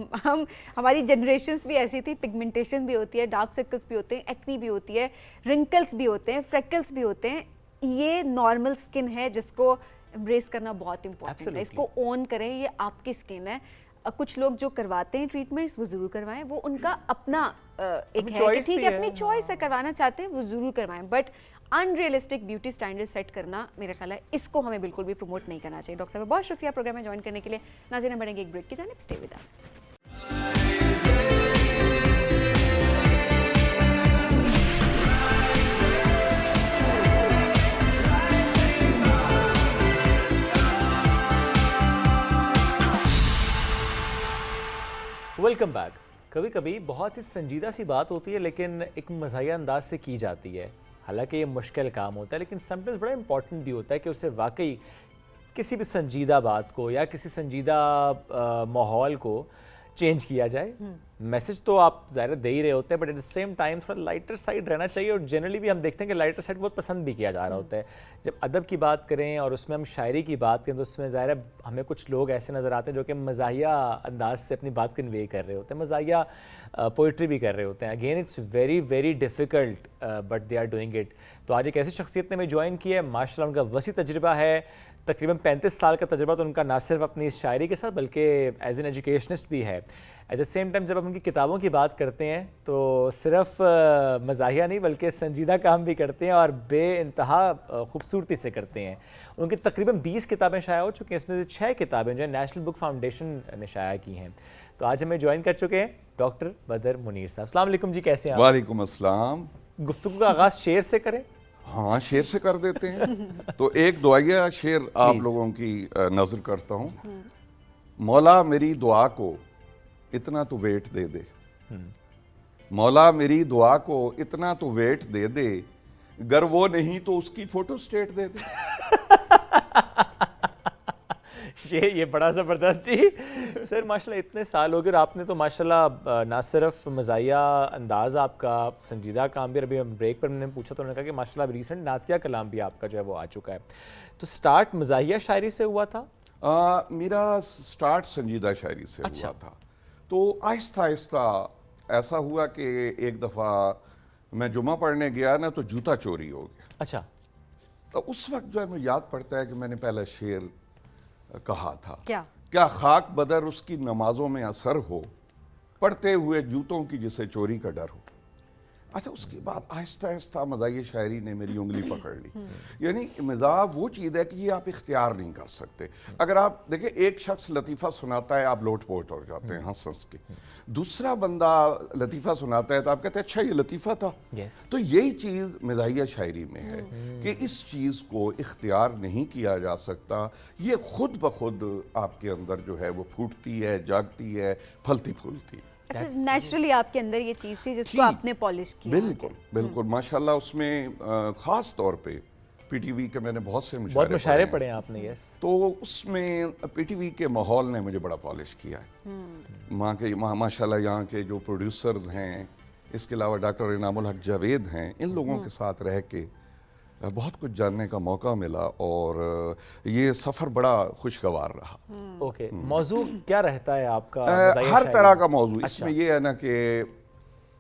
ہماری جنریشنس بھی ایسی تھی, پگمنٹیشن بھی ہوتی ہے, ڈارک سرکلس بھی ہوتے ہیں, ایکنی بھی ہوتی ہے, رنکلس بھی ہوتے ہیں, فریکلس بھی ہوتے ہیں. یہ نارمل اسکن ہے جس کو امبریس کرنا بہت امپورٹنٹ ہے, اس کو اون کریں, یہ آپ کی اسکن ہے. کچھ لوگ جو کرواتے ہیں ٹریٹمنٹس وہ ضرور کروائیں, وہ ان کا اپنا ایک ہے کہ ٹھیک ہے اپنی چوائس ہے, کروانا چاہتے ہیں وہ ضرور کروائیں, but unrealistic beauty standard set کرنا میرا خیال ہے اس کو ہمیں بالکل بھی پروموٹ نہیں کرنا چاہیے. ڈاکٹر صاحب بہت شکریہ پروگرام میں جوائن کرنے کے لیے. ناظرین بڑھیں گے ایک بریک کی جانب, stay with us. Welcome back. کبھی کبھی بہت ہی سنجیدہ سی بات ہوتی ہے لیکن ایک مزاحیہ انداز سے کی جاتی ہے, حالانکہ یہ مشکل کام ہوتا ہے, لیکن سم ٹائمز بڑا امپورٹنٹ بھی ہوتا ہے کہ اسے واقعی کسی بھی سنجیدہ بات کو یا کسی سنجیدہ ماحول کو چینج کیا جائے. میسج تو آپ ظاہر دے ہی رہے ہوتے ہیں, but at the same time تھوڑا لائٹر سائڈ رہنا چاہیے, اور جنرلی بھی ہم دیکھتے ہیں کہ لائٹر سائڈ بہت پسند بھی کیا جا رہا ہوتا ہے. جب ادب کی بات کریں اور اس میں ہم شاعری کی بات کریں تو اس میں ظاہر ہے ہمیں کچھ لوگ ایسے نظر آتے ہیں جو کہ مزاحیہ انداز سے اپنی بات کنوے کر رہے ہوتے ہیں, مزاحیہ پوئٹری بھی کر رہے ہوتے ہیں. Again it's very very difficult but they are doing it. تو آج ایک ایسی شخصیت نے ہمیں جوائن کی ہے, ماشاء اللہ ان کا وسیع تجربہ ہے, تقریباً 35 سال کا تجربہ تو ان کا نہ صرف اپنی اس شاعری کے ساتھ بلکہ ایز این ایجوکیشنسٹ بھی ہے. ایٹ دا سیم ٹائم جب ہم ان کی کتابوں کی بات کرتے ہیں تو صرف مزاحیہ نہیں بلکہ سنجیدہ کام بھی کرتے ہیں اور بے انتہا خوبصورتی سے کرتے ہیں. ان کی تقریباً 20 کتابیں شائع ہو چکی ہیں, اس میں سے 6 کتابیں جو ہیں نیشنل بک فاؤنڈیشن نے شائع کی ہیں. تو آج ہمیں جوائن کر چکے ہیں ڈاکٹر بدر منیر صاحب. السلام علیکم جی, کیسے ہیں آپ؟ وعلیکم السلام. گفتگو کا آغاز شعر سے کریں. ہاں شعر سے کر دیتے ہیں. تو ایک دعائیہ شعر آپ لوگوں کی نظر کرتا ہوں. مولا میری دعا کو اتنا تو ویٹ دے دے, مولا میری دعا کو اتنا تو ویٹ دے دے, گر وہ نہیں تو اس کی فوٹو اسٹیٹ دے دے. یہ بڑا زبردست جی. سر ماشاءاللہ اتنے سال ہو گئے اور آپ نے تو ماشاءاللہ نہ صرف مزاحیہ انداز آپ کا, سنجیدہ کام بھی, ابھی ہم بریک پر میں نے پوچھا تو انہوں نے کہا کہ ماشاءاللہ ریسنٹ نعتیہ کلام بھی آپ کا جو ہے وہ آ چکا ہے. تو سٹارٹ مزاحیہ شاعری سے ہوا تھا؟ میرا سٹارٹ سنجیدہ شاعری سے ہوا تھا. تو آہستہ آہستہ ایسا ہوا کہ ایک دفعہ میں جمعہ پڑھنے گیا نا تو جوتا چوری ہو گیا. اچھا. تو اس وقت جو ہے مجھے یاد پڑتا ہے کہ میں نے پہلا شعر کہا تھا، کیا خاک بدر اس کی نمازوں میں اثر ہو، پڑھتے ہوئے جوتوں کی جسے چوری کا ڈر ہو۔ اچھا اس کے بعد آہستہ آہستہ مزاحیہ شاعری نے میری انگلی پکڑ لی۔ یعنی مزاح وہ چیز ہے کہ یہ آپ اختیار نہیں کر سکتے۔ اگر آپ دیکھیں ایک شخص لطیفہ سناتا ہے آپ لوٹ پوٹ ہو جاتے ہیں ہنس ہنس کے، دوسرا بندہ لطیفہ سناتا ہے تو آپ کہتے ہیں اچھا یہ لطیفہ تھا۔ تو یہی چیز مزاحیہ شاعری میں ہے کہ اس چیز کو اختیار نہیں کیا جا سکتا، یہ خود بخود آپ کے اندر جو ہے وہ پھوٹتی ہے، جاگتی ہے، پھلتی پھولتی ہے۔ اچھا نیچرلی آپ کے اندر یہ چیز تھی جس کو آپ نے پالش کیا؟ بالکل بالکل، ماشاءاللہ اس میں خاص طور پہ پی ٹی وی کے میں نے بہت سے بہت مشاعرے پڑھے ہیں آپ نے، یس، تو اس میں پی ٹی وی کے ماحول نے مجھے بڑا پالش کیا ہے۔ ماشاءاللہ یہاں کے جو پروڈیوسرز ہیں، اس کے علاوہ ڈاکٹر انعام الحق جاوید ہیں، ان لوگوں کے ساتھ رہ کے بہت کچھ جاننے کا موقع ملا اور یہ سفر بڑا خوشگوار رہا۔ اوکے، موضوع کیا رہتا ہے آپ کا؟ ہر طرح کا موضوع اس میں یہ ہے نا کہ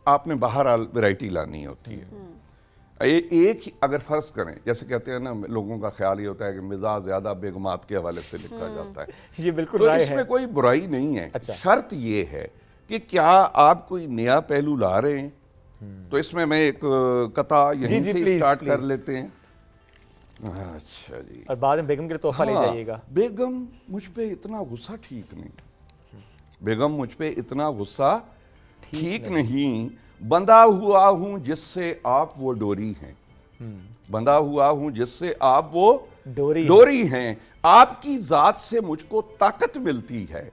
آپ نے بہرحال ویرائٹی لانی ہوتی ہے۔ ایک اگر فرض کریں، جیسے کہتے ہیں نا لوگوں کا خیال یہ ہوتا ہے کہ مزاح زیادہ بیگمات کے حوالے سے لکھا جاتا ہے، یہ بالکل تو اس میں کوئی برائی نہیں ہے۔ شرط یہ ہے کہ کیا آپ کوئی نیا پہلو لا رہے ہیں؟ تو اس میں ایک قطع یہیں سے اسٹارٹ کر لیتے ہیں۔ اچھا جی، اور بعد میں بیگم کے لیے تحفہ لے جائیے گا۔ بیگم مجھ پہ اتنا غصہ ٹھیک نہیں، بیگم مجھ پہ اتنا غصہ ٹھیک نہیں، بندھا ہوا ہوں جس سے آپ وہ ڈوری ہیں، بندھا ہوا ہوں جس سے آپ وہ ڈوری ہیں، آپ کی ذات سے مجھ کو طاقت ملتی ہے،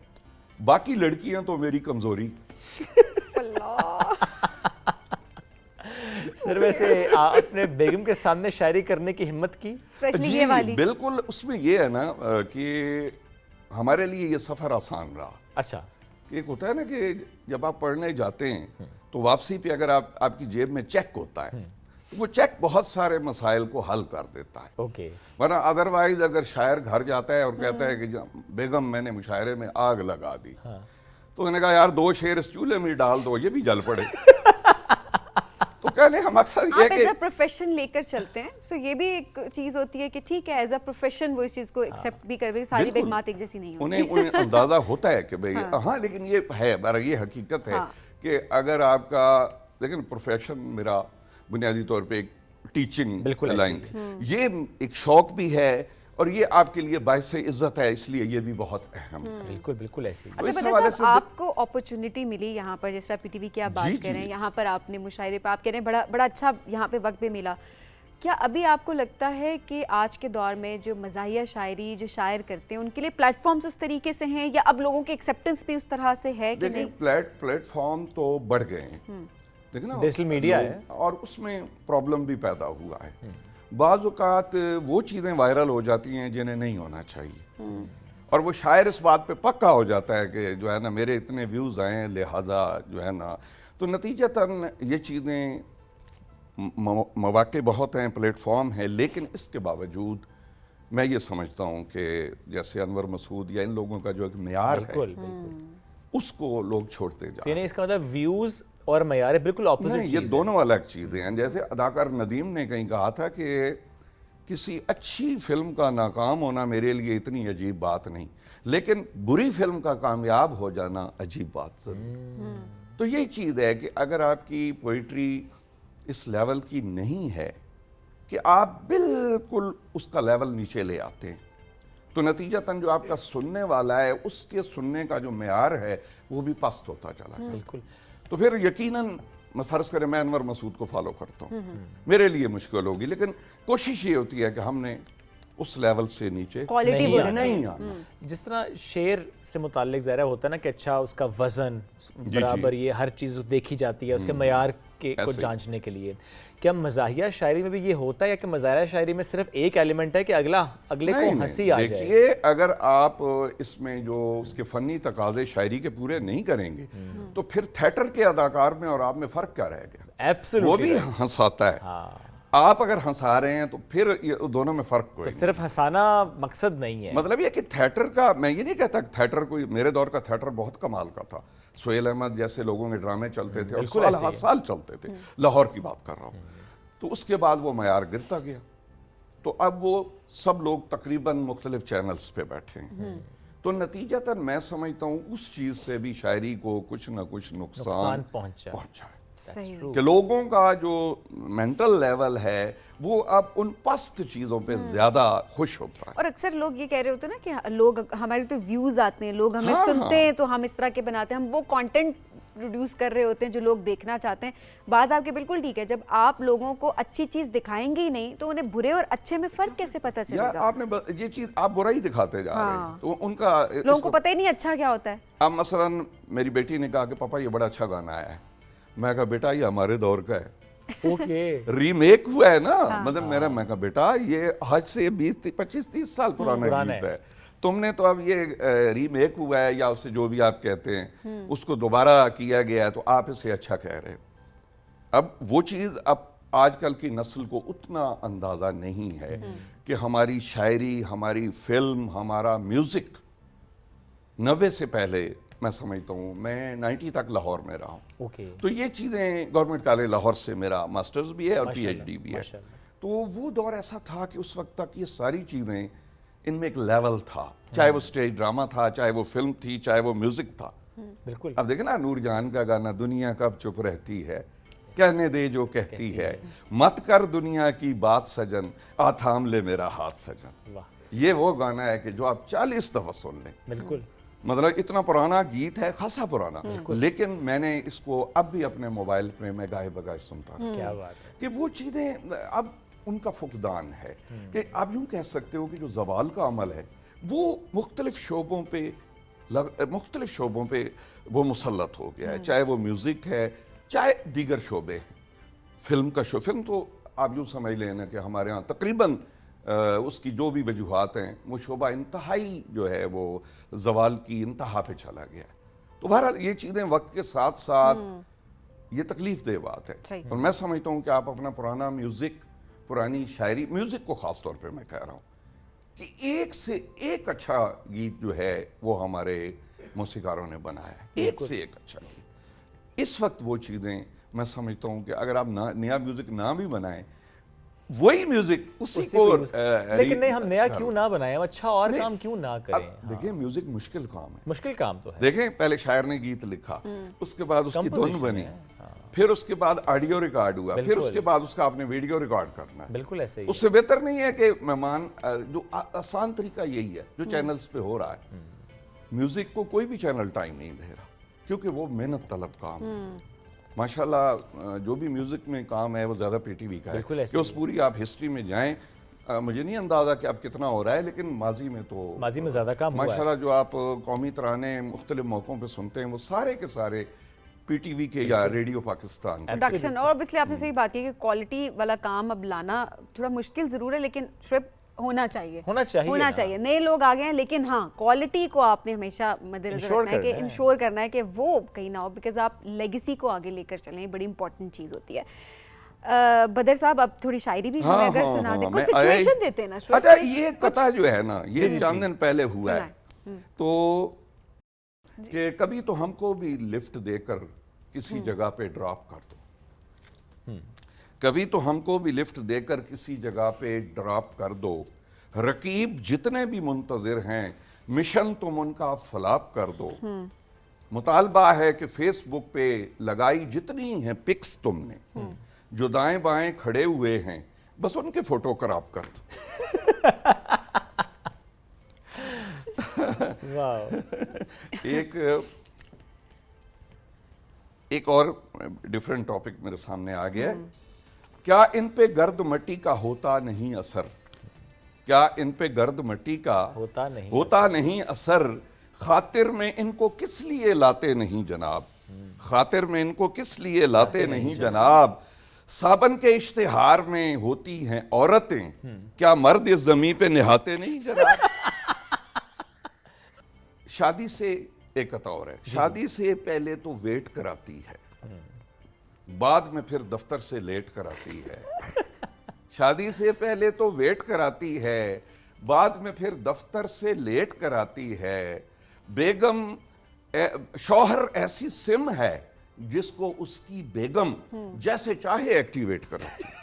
باقی لڑکیاں تو میری کمزوری۔ سر ویسے اپنے بیگم کے سامنے شاعری کرنے کی ہمت کی؟ یہ والی بالکل، اس میں یہ ہے نا کہ ہمارے لیے یہ سفر آسان رہا۔ اچھا، ایک ہوتا ہے نا کہ جب آپ پڑھنے جاتے ہیں تو واپسی پہ اگر آپ کی جیب میں چیک ہوتا ہے تو وہ چیک بہت سارے مسائل کو حل کر دیتا ہے۔ اوکے، ورنہ ادروائز اگر شاعر گھر جاتا ہے اور کہتا ہے کہ بیگم میں نے مشاعرے میں آگ لگا دی، تو انہوں نے کہا یار 2 شعر اس چولہے میں ڈال دو، یہ بھی جل پڑے۔ تو کہنے ہم اکثر یہ آپ ایز اے پروفیشن لے کر چلتے ہیں، سو یہ بھی ایک چیز ہوتی ہے کہ ٹھیک ہے ایز اے پروفیشن وہ اس چیز کو ایکسیپٹ بھی کر بھی، ساری بیگمات ایک جیسی نہیں ہوتی، انہیں اندازہ ہوتا ہے کہ بھئی ہاں، لیکن یہ ہے یہ حقیقت ہے کہ اگر آپ کا، لیکن پروفیشن میرا بنیادی طور پہ ایک ٹیچنگ لائن، یہ ایک شوق بھی ہے اور یہ آپ کے لیے باعث عزت ہے، اس لیے یہ بھی بہت اہم ہے۔ بالکل بالکل ایسے ہی۔ اچھا پتہ صاحب، آپ کو اپرچونٹی ملی یہاں پر، جس طرح پی ٹی وی کی آپ بات کر رہے ہیں، یہاں پر آپ نے مشاعرے پہ آپ کہہ رہے ہیں بڑا اچھا یہاں پہ وقت بھی ملا، کیا ابھی آپ کو لگتا ہے کہ آج کے دور میں جو مزاحیہ شاعری جو شاعر کرتے ہیں ان کے لیے پلیٹ فارمز اس طریقے سے ہیں، یا اب لوگوں کی ایکسیپٹنس بھی اس طرح سے ہے کہ نہیں؟ دیکھیں پلیٹ فارم تو بڑھ گئے ہیں، دیکھیں نا ڈیجیٹل میڈیا ہے اور اس میں پرابلم بھی پیدا ہوا ہے۔ بعض اوقات وہ چیزیں وائرل ہو جاتی ہیں جنہیں نہیں ہونا چاہیے، اور وہ شاعر اس بات پہ پکا ہو جاتا ہے کہ جو ہے نا میرے اتنے ویوز آئے لہٰذا جو ہے نا، تو نتیجتاً یہ چیزیں، مواقع بہت ہیں، پلیٹ فارم ہے، لیکن اس کے باوجود میں یہ سمجھتا ہوں کہ جیسے انور مسعود یا ان لوگوں کا جو ایک معیار ہے اس کو لوگ چھوڑتے جا رہے ہیں۔ یعنی اس کا مطلب ویوز اور معیار بالکل اپوزٹ چیز ہے، یہ دونوں الگ چیزیں ہیں۔ جیسے اداکار ندیم نے کہیں کہا تھا کہ کسی اچھی فلم کا ناکام ہونا میرے لیے اتنی عجیب بات نہیں، لیکن بری فلم کا کامیاب ہو جانا عجیب بات ضرور۔ تو یہی چیز ہے کہ اگر آپ کی پوئٹری اس لیول کی نہیں ہے کہ آپ بالکل اس کا لیول نیچے لے آتے ہیں، تو نتیجتاً جو آپ کا سننے والا ہے اس کے سننے کا جو معیار ہے وہ بھی پست ہوتا چلا جائے۔ بالکل۔ تو پھر یقیناً فرض کریں میں انور مسعود کو فالو کرتا ہوں، میرے لیے مشکل ہوگی، لیکن کوشش یہ ہوتی ہے کہ ہم نے اس لیول سے نیچے نہیں آنا۔ جس طرح شعر سے متعلق ظاہر ہوتا ہے نا کہ اچھا اس کا وزن برابر، یہ ہر چیز دیکھی جاتی ہے اس کے معیار کو جانچنے کے لیے، کیا مزاحیہ شاعری میں بھی یہ ہوتا ہے یا کہ مزاحیہ شاعری میں صرف ایک ایلیمنٹ ہے کہ اگلے کو ہنسی آ جائے؟ دیکھیے اگر آپ اس میں جو اس کے فنی تقاضے شاعری کے پورے نہیں کریں گے تو پھر تھیٹر کے اداکار میں اور آپ میں فرق کیا رہے گا؟ وہ بھی ہنساتا ہے، آپ اگر ہنسا رہے ہیں تو پھر دونوں میں فرق کوئی، صرف ہنسانا مقصد نہیں ہے۔ مطلب یہ کہ تھیٹر کا، میں یہ نہیں کہتا کہ تھیٹر کوئی، میرے دور کا تھیٹر بہت کمال کا تھا، سہیل احمد جیسے لوگوں کے ڈرامے چلتے تھے اور سال چلتے تھے، لاہور کی بات کر رہا ہوں، تو اس کے بعد وہ معیار گرتا گیا، تو اب وہ سب لوگ تقریباً مختلف چینلز پہ بیٹھے ہیں. تو نتیجتاً میں سمجھتا ہوں اس چیز سے بھی شاعری کو کچھ نہ کچھ نقصان پہنچا ہے صحیح. کہ لوگوں کا جو مینٹل لیول ہے وہ اب ان پست چیزوں پہ زیادہ خوش ہوتا ہے. اور اکثر لوگ یہ کہہ رہے ہوتے ہیں نا کہ لوگ ہمارے تو ویوز آتے ہیں, لوگ ہمیں سنتے ہیں تو ہم اس طرح کے بناتے ہیں, ہم وہ کانٹینٹ پروڈیوس کر رہے ہوتے ہیں جو لوگ دیکھنا چاہتے ہیں. بات آپ کی بالکل ٹھیک ہے, جب آپ لوگوں کو اچھی چیز دکھائیں گے ہی نہیں تو انہیں برے اور اچھے میں فرق کیسے پتہ چلے یا گا؟ آپ نے یہ چیز آپ برائی دکھاتے جا رہے ہیں تو ان کا لوگوں کو پتہ ہی نہیں اچھا کیا ہوتا ہے. اب مثلا میری بیٹی نے کہا کہ پاپا یہ بڑا اچھا گانا آیا ہے. میں کہا بیٹا یہ ہمارے دور کا ہے, اوکے ریمیک ہوا ہے نا, مطلب میں کہا بیٹا یہ آج سے 20-25-30 سال پرانا گیت ہے, تم نے تو اب یہ ریمیک ہوا ہے یا اسے جو بھی آپ کہتے ہیں اس کو دوبارہ کیا گیا ہے تو آپ اسے اچھا کہہ رہے ہو. اب وہ چیز اب آج کل کی نسل کو اتنا اندازہ نہیں ہے کہ ہماری شاعری, ہماری فلم, ہمارا میوزک 90 سے پہلے میں سمجھتا ہوں, میں 90 تک لاہور میں رہا ہوں, اوکے تو یہ چیزیں گورنمنٹ کالج لاہور سے میرا ماسٹرز بھی ہے اور پی ایچ ڈی بھی ہے. تو وہ دور ایسا تھا کہ اس وقت تک یہ ساری چیزیں ان میں ایک لیول تھا, چاہے وہ سٹیج ڈرامہ تھا, چاہے وہ فلم تھی, چاہے وہ میوزک تھا. بالکل. اب دیکھیں نا نور جہان کا گانا, دنیا کب چپ رہتی ہے, کہنے دے جو کہتی ہے, مت کر دنیا کی بات سجن, آ تھام لے میرا ہاتھ سجن. یہ وہ گانا ہے کہ جو آپ 40 دفعہ سن لیں. بالکل. مطلب اتنا پرانا گیت ہے, خاصا پرانا, لیکن میں نے اس کو اب بھی اپنے موبائل پہ میں گائے بگائے سنتا ہوں. کیا بات ہے کہ وہ چیزیں اب ان کا فقدان ہے کہ آپ یوں کہہ سکتے ہو کہ جو زوال کا عمل ہے وہ مختلف شعبوں پہ وہ مسلط ہو گیا ہے, چاہے وہ میوزک ہے, چاہے دیگر شعبے. فلم کا فلم تو آپ یوں سمجھ لینا کہ ہمارے ہاں تقریباً اس کی جو بھی وجوہات ہیں وہ شعبہ انتہائی جو ہے وہ زوال کی انتہا پہ چلا گیا ہے. تو بہرحال یہ چیزیں وقت کے ساتھ ساتھ یہ تکلیف دہ بات ہے. اور میں سمجھتا ہوں کہ آپ اپنا پرانا میوزک, پرانی شاعری, میوزک کو خاص طور پہ میں کہہ رہا ہوں کہ ایک سے ایک اچھا گیت جو ہے وہ ہمارے موسیقاروں نے بنایا ہے, ایک سے ایک اچھا گیت. اس وقت وہ چیزیں میں سمجھتا ہوں کہ اگر آپ نیا میوزک نہ بھی بنائیں, وہی میوزک اسی کو لیکن نہیں, ہم نیا کیوں نہ بنائیں, اچھا اور کام کیوں نہ کریں. دیکھیں میوزک مشکل کام ہے, مشکل کام تو ہے. دیکھیں پہلے شاعر نے گیت لکھا, اس کے بعد اس کی دھن بنی, پھر اس کے بعد آڈیو ریکارڈ ہوا, پھر اس کے بعد اس کا آپ نے ویڈیو ریکارڈ کرنا ہے. بالکل ایسے ہی. اس سے بہتر نہیں ہے کہ مہمان, جو آسان طریقہ یہی ہے جو چینلز پہ ہو رہا ہے. میوزک کو کوئی بھی چینل ٹائم نہیں دے رہا کیونکہ وہ محنت طلب کام ہے. ماشاءاللہ جو بھی میوزک میں کام ہے وہ زیادہ پی ٹی وی کا ہے کہ اس پوری آپ ہسٹری میں جائیں, مجھے نہیں اندازہ کہ اب کتنا ہو رہا ہے, لیکن ماضی میں زیادہ کام ہوا ہے. ماشاءاللہ جو آپ قومی ترانے مختلف موقعوں پہ سنتے ہیں وہ سارے کے سارے پی ٹی وی کے یا ریڈیو پاکستان. پروڈکشن, اور obviously آپ نے صحیح بات کی کہ کوالٹی والا کام اب لانا تھوڑا مشکل ضرور ہے, لیکن شعیب ہونا چاہیے. نئے لوگ آ گئے ہیں, لیکن ہاں کوالٹی کو آپ نے ہمیشہ مد نظر رکھنا ہے کہ انشور کرنا ہے کہ وہ کہیں نہ ہو, بیکاز آپ لیگیسی کو آگے لے کر چلیں, یہ بڑی امپورٹنٹ چیز ہوتی ہے. بدر صاحب اب تھوڑی شاعری بھی ہمیں اگر سنا دیں, کچھ سچویشن دیتے ہیں نا. اچھا یہ قطع جو ہے نا یہ چند دن پہلے ہوا ہے, تو کہ کبھی تو ہم کو بھی لفٹ دے کر کسی جگہ پہ ڈراپ کر دو, کبھی تو ہم کو بھی لفٹ دے کر کسی جگہ پہ ڈراپ کر دو, رقیب جتنے بھی منتظر ہیں مشن تم ان کا فلاپ کر دو. مطالبہ ہے کہ فیس بک پہ لگائی جتنی ہیں پکس تم نے, جو دائیں بائیں کھڑے ہوئے ہیں بس ان کے فوٹو کراپ کر دو. ایک اور ڈیفرنٹ ٹاپک میرے سامنے آ گیا ہے. کیا ان پہ گرد مٹی کا ہوتا نہیں اثر, کیا ان پہ گرد مٹی کا ہوتا نہیں اثر, خاطر میں ان کو کس لیے لاتے نہیں جناب, خاطر میں ان کو کس لیے لاتے نہیں جناب, صابن کے اشتہار میں ہوتی ہیں عورتیں, کیا مرد اس زمین پہ نہاتے نہیں جناب. شادی سے ایک قطع اور ہے, شادی سے پہلے تو ویٹ کراتی ہے, بعد میں پھر دفتر سے لیٹ کراتی ہے. شادی سے پہلے تو ویٹ کراتی ہے, بعد میں پھر دفتر سے لیٹ کراتی ہے. بیگم شوہر ایسی سم ہے جس کو اس کی بیگم جیسے چاہے ایکٹیویٹ کراتی ہے.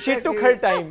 she took her time.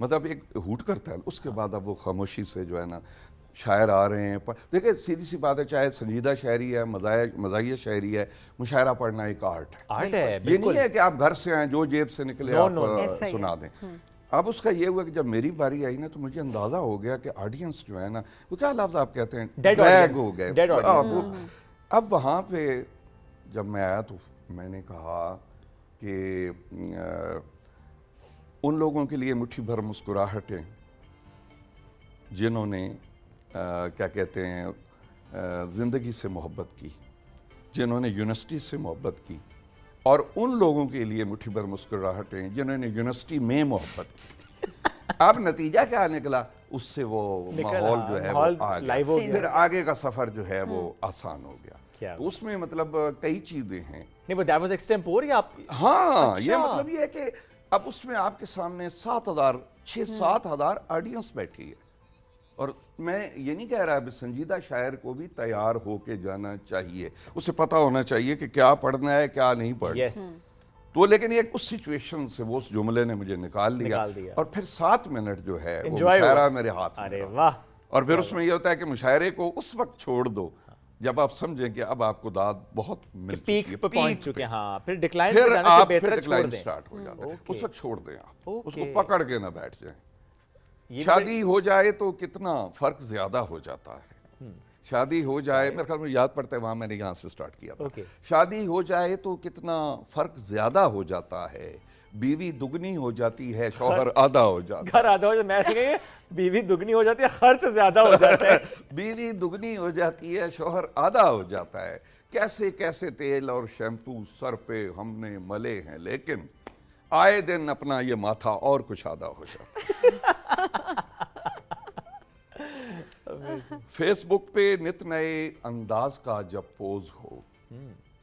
مطلب ایک ہوٹ کرتا ہے، اس کے بعد اب وہ خاموشی سے جو ہے نا شاعر آ رہے ہیں. دیکھیں سیدھی سی بات ہے، چاہے سنجیدہ شاعری ہے، مزاحیہ شاعری ہے، مشاعرہ پڑھنا ایک آرٹ ہے. آرٹ ہے یہ نہیں ہے کہ آپ گھر سے آئیں جو جیب سے نکلے آپ ایسا ہی سنا دیں. اب اس کا یہ ہوا کہ جب میری باری آئی نا تو مجھے اندازہ ہو گیا کہ آڈینس جو ہے نا وہ کیا لفظ آپ کہتے ہیں، ڈریگ ہو گئے. اب وہاں پہ جب میں آیا تو میں نے کہا کہ ان لوگوں کے لیے مٹھی بھر مسکراہٹیں جنہوں نے کیا کہتے ہیں زندگی سے محبت کی، جنہوں نے یونیورسٹی سے محبت کی، اور ان لوگوں کے لیے مٹھی بھر مسکراہٹیں جنہوں نے یونیورسٹی میں محبت کی. اب نتیجہ کیا نکلا، اس سے وہ ماحول جو ہے وہ لائیو ہو گیا، پھر آگے کا سفر جو ہے وہ آسان ہو گیا. تو اس میں مطلب کئی چیزیں ہیں. نہیں وہ دیٹ واز ایکسٹمپور یا آپ؟ ہاں یہ مطلب یہ ہے کہ اب اس میں آپ کے سامنے 6-7 ہزار آڈینس بیٹھی ہے. اور میں یہ نہیں کہہ رہا اب سنجیدہ شاعر کو بھی تیار ہو کے جانا چاہیے، اسے پتہ ہونا چاہیے کہ کیا پڑھنا ہے کیا نہیں پڑھنا. تو لیکن ایک اس سچویشن سے وہ اس جملے نے مجھے نکال لیا اور پھر 7 منٹ جو ہے وہ مشاعرہ میرے ہاتھ میں ارے واہ. اور پھر اس میں یہ ہوتا ہے کہ مشاعرے کو اس وقت چھوڑ دو جب آپ سمجھیں کہ اب آپ کو داد بہت مل چکی ہے، پیک پہ پہنچ چکے ہیں. ہاں پھر ڈکلائن پھر پہ جانے سے آپ بہتر پھر ہے چھوڑ ڈکلائن دیں. سٹارٹ ہو جاتا ہے، اس وقت چھوڑ دیں. آپ اس کو اوکے. پکڑ کے نہ بیٹھ جائیں. شادی ہو جائے تو کتنا فرق زیادہ ہو جاتا ہے. شادی ہو جائے، میرے خیال میں یاد پڑتا ہے وہاں میں نے یہاں سے سٹارٹ کیا تھا. شادی ہو جائے تو کتنا فرق زیادہ ہو جاتا ہے. بیوی دگنی ہو جاتی ہے، شوہر آدھا ہو جاتا ہے. گھر آدھا ہو جاتا ہے، میں ایسے کہیں بیوی دگنی ہو جاتی ہے، خرچ زیادہ ہو جاتا ہے. بیوی دگنی ہو جاتی ہے، شوہر آدھا ہو جاتا ہے. کیسے کیسے تیل اور شیمپو سر پہ ہم نے ملے ہیں، لیکن آئے دن اپنا یہ ماتھا اور کچھ آدھا ہو جاتا ہے. فیس بک پہ نت نئے انداز کا جب پوز ہو،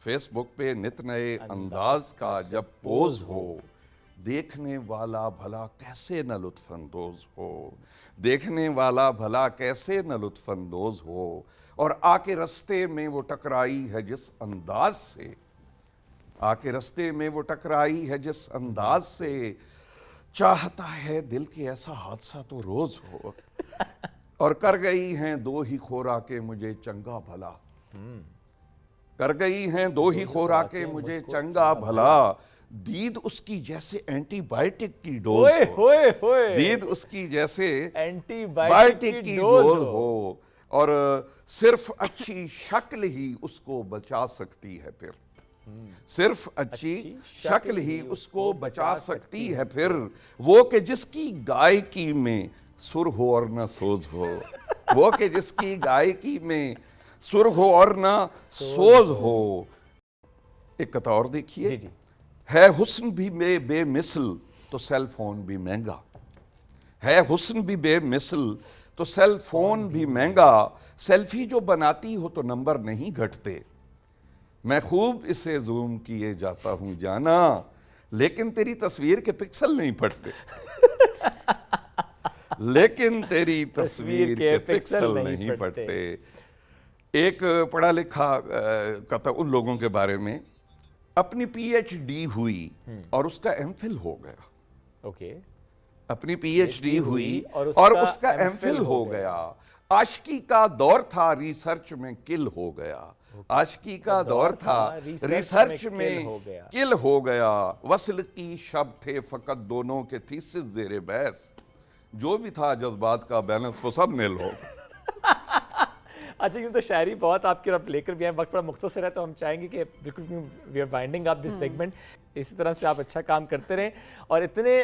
فیس بک پہ نت نئے انداز کا جب پوز ہو، دیکھنے والا بھلا کیسے نہ لطف اندوز ہو، دیکھنے والا بھلا کیسے نہ لطف اندوز ہو. اور آ کے رستے میں وہ ٹکرائی ہے جس انداز سے، آ کے رستے میں وہ ٹکرائی ہے جس انداز سے، چاہتا ہے دل کے ایسا حادثہ تو روز ہو. اور کر گئی ہیں 2 ہی خوراکیں مجھے چنگا بھلا، کر گئی ہیں 2 ہی خوراکیں مجھے چنگا بھلا. دید اس کی جیسے اینٹی بائیوٹک کی ڈوز ہو، دید اس کی جیسے اینٹی بائیوٹک کی ڈوز ہو، اور صرف اچھی شکل ہی اس کو بچا سکتی ہے. پھر صرف اچھی شکل ہی اس کو بچا سکتی ہے. پھر وہ کہ جس کی گائیکی میں سر ہو اور نہ سوز ہو، وہ کہ جس کی گائیکی میں سر ہو اور نہ سوز ہو. ایک قطعہ اور دیکھیے. ہے حسن بھی بے مثل تو سیل فون بھی مہنگا، ہے حسن بھی بے مثل تو سیل فون بھی مہنگا. سیلفی جو بناتی ہو تو نمبر نہیں گھٹتے، میں خوب اسے زوم کیے جاتا ہوں جانا، لیکن تیری تصویر کے پکسل نہیں پڑتے، لیکن تیری تصویر کے پکسل نہیں پڑتے. ایک پڑھا لکھا کہتا ان لوگوں کے بارے میں، اپنی پی ایچ ڈی ہوئی اور اس کا ایم فل ہو گیا. اوکے. اپنی پی ایچ ڈی ہوئی اور اس کا ایم فل ہو گیا. عاشقی کا دور تھا ریسرچ میں کل ہو گیا، عاشقی کا دور تھا ریسرچ میں کل ہو گیا. وصل کی شب تھے فقط دونوں کے تھیسس زیر بحث، جو بھی تھا جذبات کا بیلنس وہ سب نیل ہو. اچھا یوں تو شاعری بہت آپ کی طرف لے کر بھی ہیں، وقت بڑا مختصر ہے تو ہم چاہیں گے کہ بالکل we are winding up this segment. اسی طرح سے آپ اچھا کام کرتے رہیں اور اتنے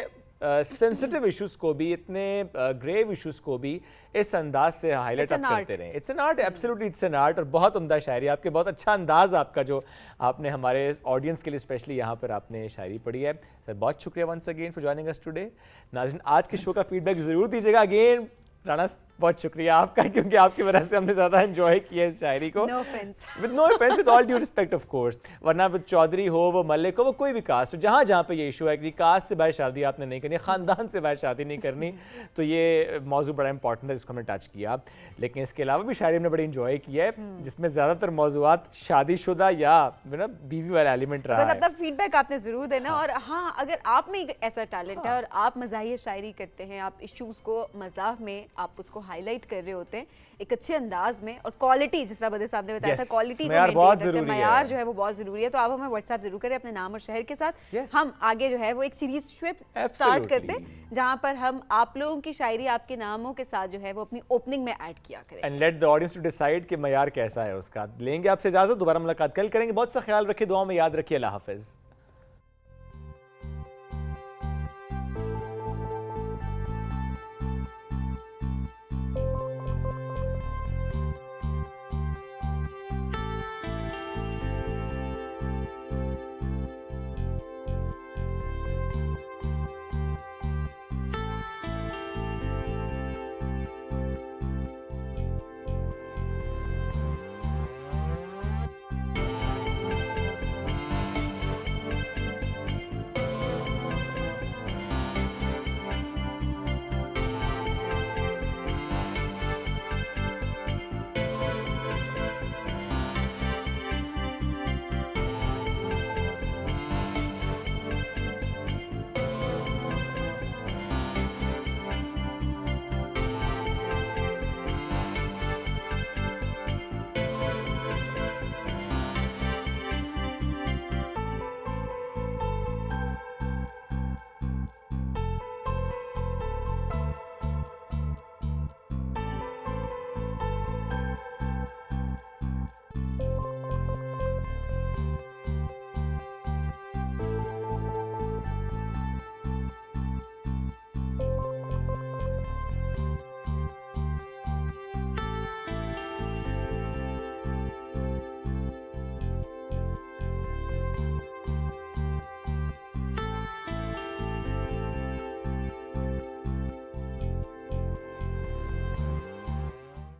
سینسٹیو ایشوز کو بھی، اتنے گریو ایشوز کو بھی اس انداز سے ہائی لائٹ اپ کرتے رہیں. It's an art, absolutely it's an art. اور بہت عمدہ شاعری آپ کے، بہت اچھا انداز آپ کا جو آپ نے ہمارے آڈینس کے لیے اسپیشلی یہاں پر آپ نے شاعری پڑھی ہے. سر بہت شکریہ once again for joining us today. ناظرین آج کے شو کا فیڈ بیک ضرور دیجیے گا. اگین رانا بہت شکریہ آپ کا, کیونکہ آپ کی وجہ سے ہم نے زیادہ انجوائے کیا اس شاعری کو. No offense. With no offense, with all due respect of course. ورنہ وہ چودھری ہو, وہ ملک ہو, وہ کوئی بھی کاسٹ ہو, جہاں پہ یہ ایشو ہے کہ کاسٹ سے باہر شادی آپ نے نہیں کرنی, خاندان سے باہر شادی نہیں کرنی, تو یہ موضوع بڑا امپورٹنٹ ہے جس کو ہم نے ٹچ کیا. لیکن اس کے علاوہ بھی شاعری ہم نے بڑی انجوائے کیا ہے, جس میں زیادہ تر موضوعات شادی شدہ یا بیوی والا ایلیمنٹ رہا بس ہے. اپنا فیڈ بیک آپ نے ضرور دینا. اور ہاں, اگر آپ میں ایسا ٹیلنٹ ہے اور آپ مزاحیہ شاعری کرتے ہیں, آپ ایشوز کو مزاح میں آپ اس کو ہائی لائٹ کر رہے ہوتے ہیں ایک اچھے انداز میں, اور کوالٹی جس طرح بدر صاحب نے بتایا تھا, کوالٹی معیار جو ہے وہ بہت ضروری ہے, تو آپ ہمیں واٹس ایپ ضرور کریں اپنے نام اور شہر کے ساتھ. ہم آگے جو ہے وہ ایک سیریز اسٹارٹ کرتے ہیں جہاں پر ہم آپ لوگوں کی شاعری آپ کے ناموں کے ساتھ جو ہے وہ اپنی اوپننگ میں ایڈ کیا کریں. And let the audience to decide کہ معیار کیسا ہے اس کا. لیں گے آپ سے اجازت, دوبارہ ملاقات کل کریں گے. بہت سا خیال رکھیں, دعاؤں میں یاد رکھیے. اللہ حافظ.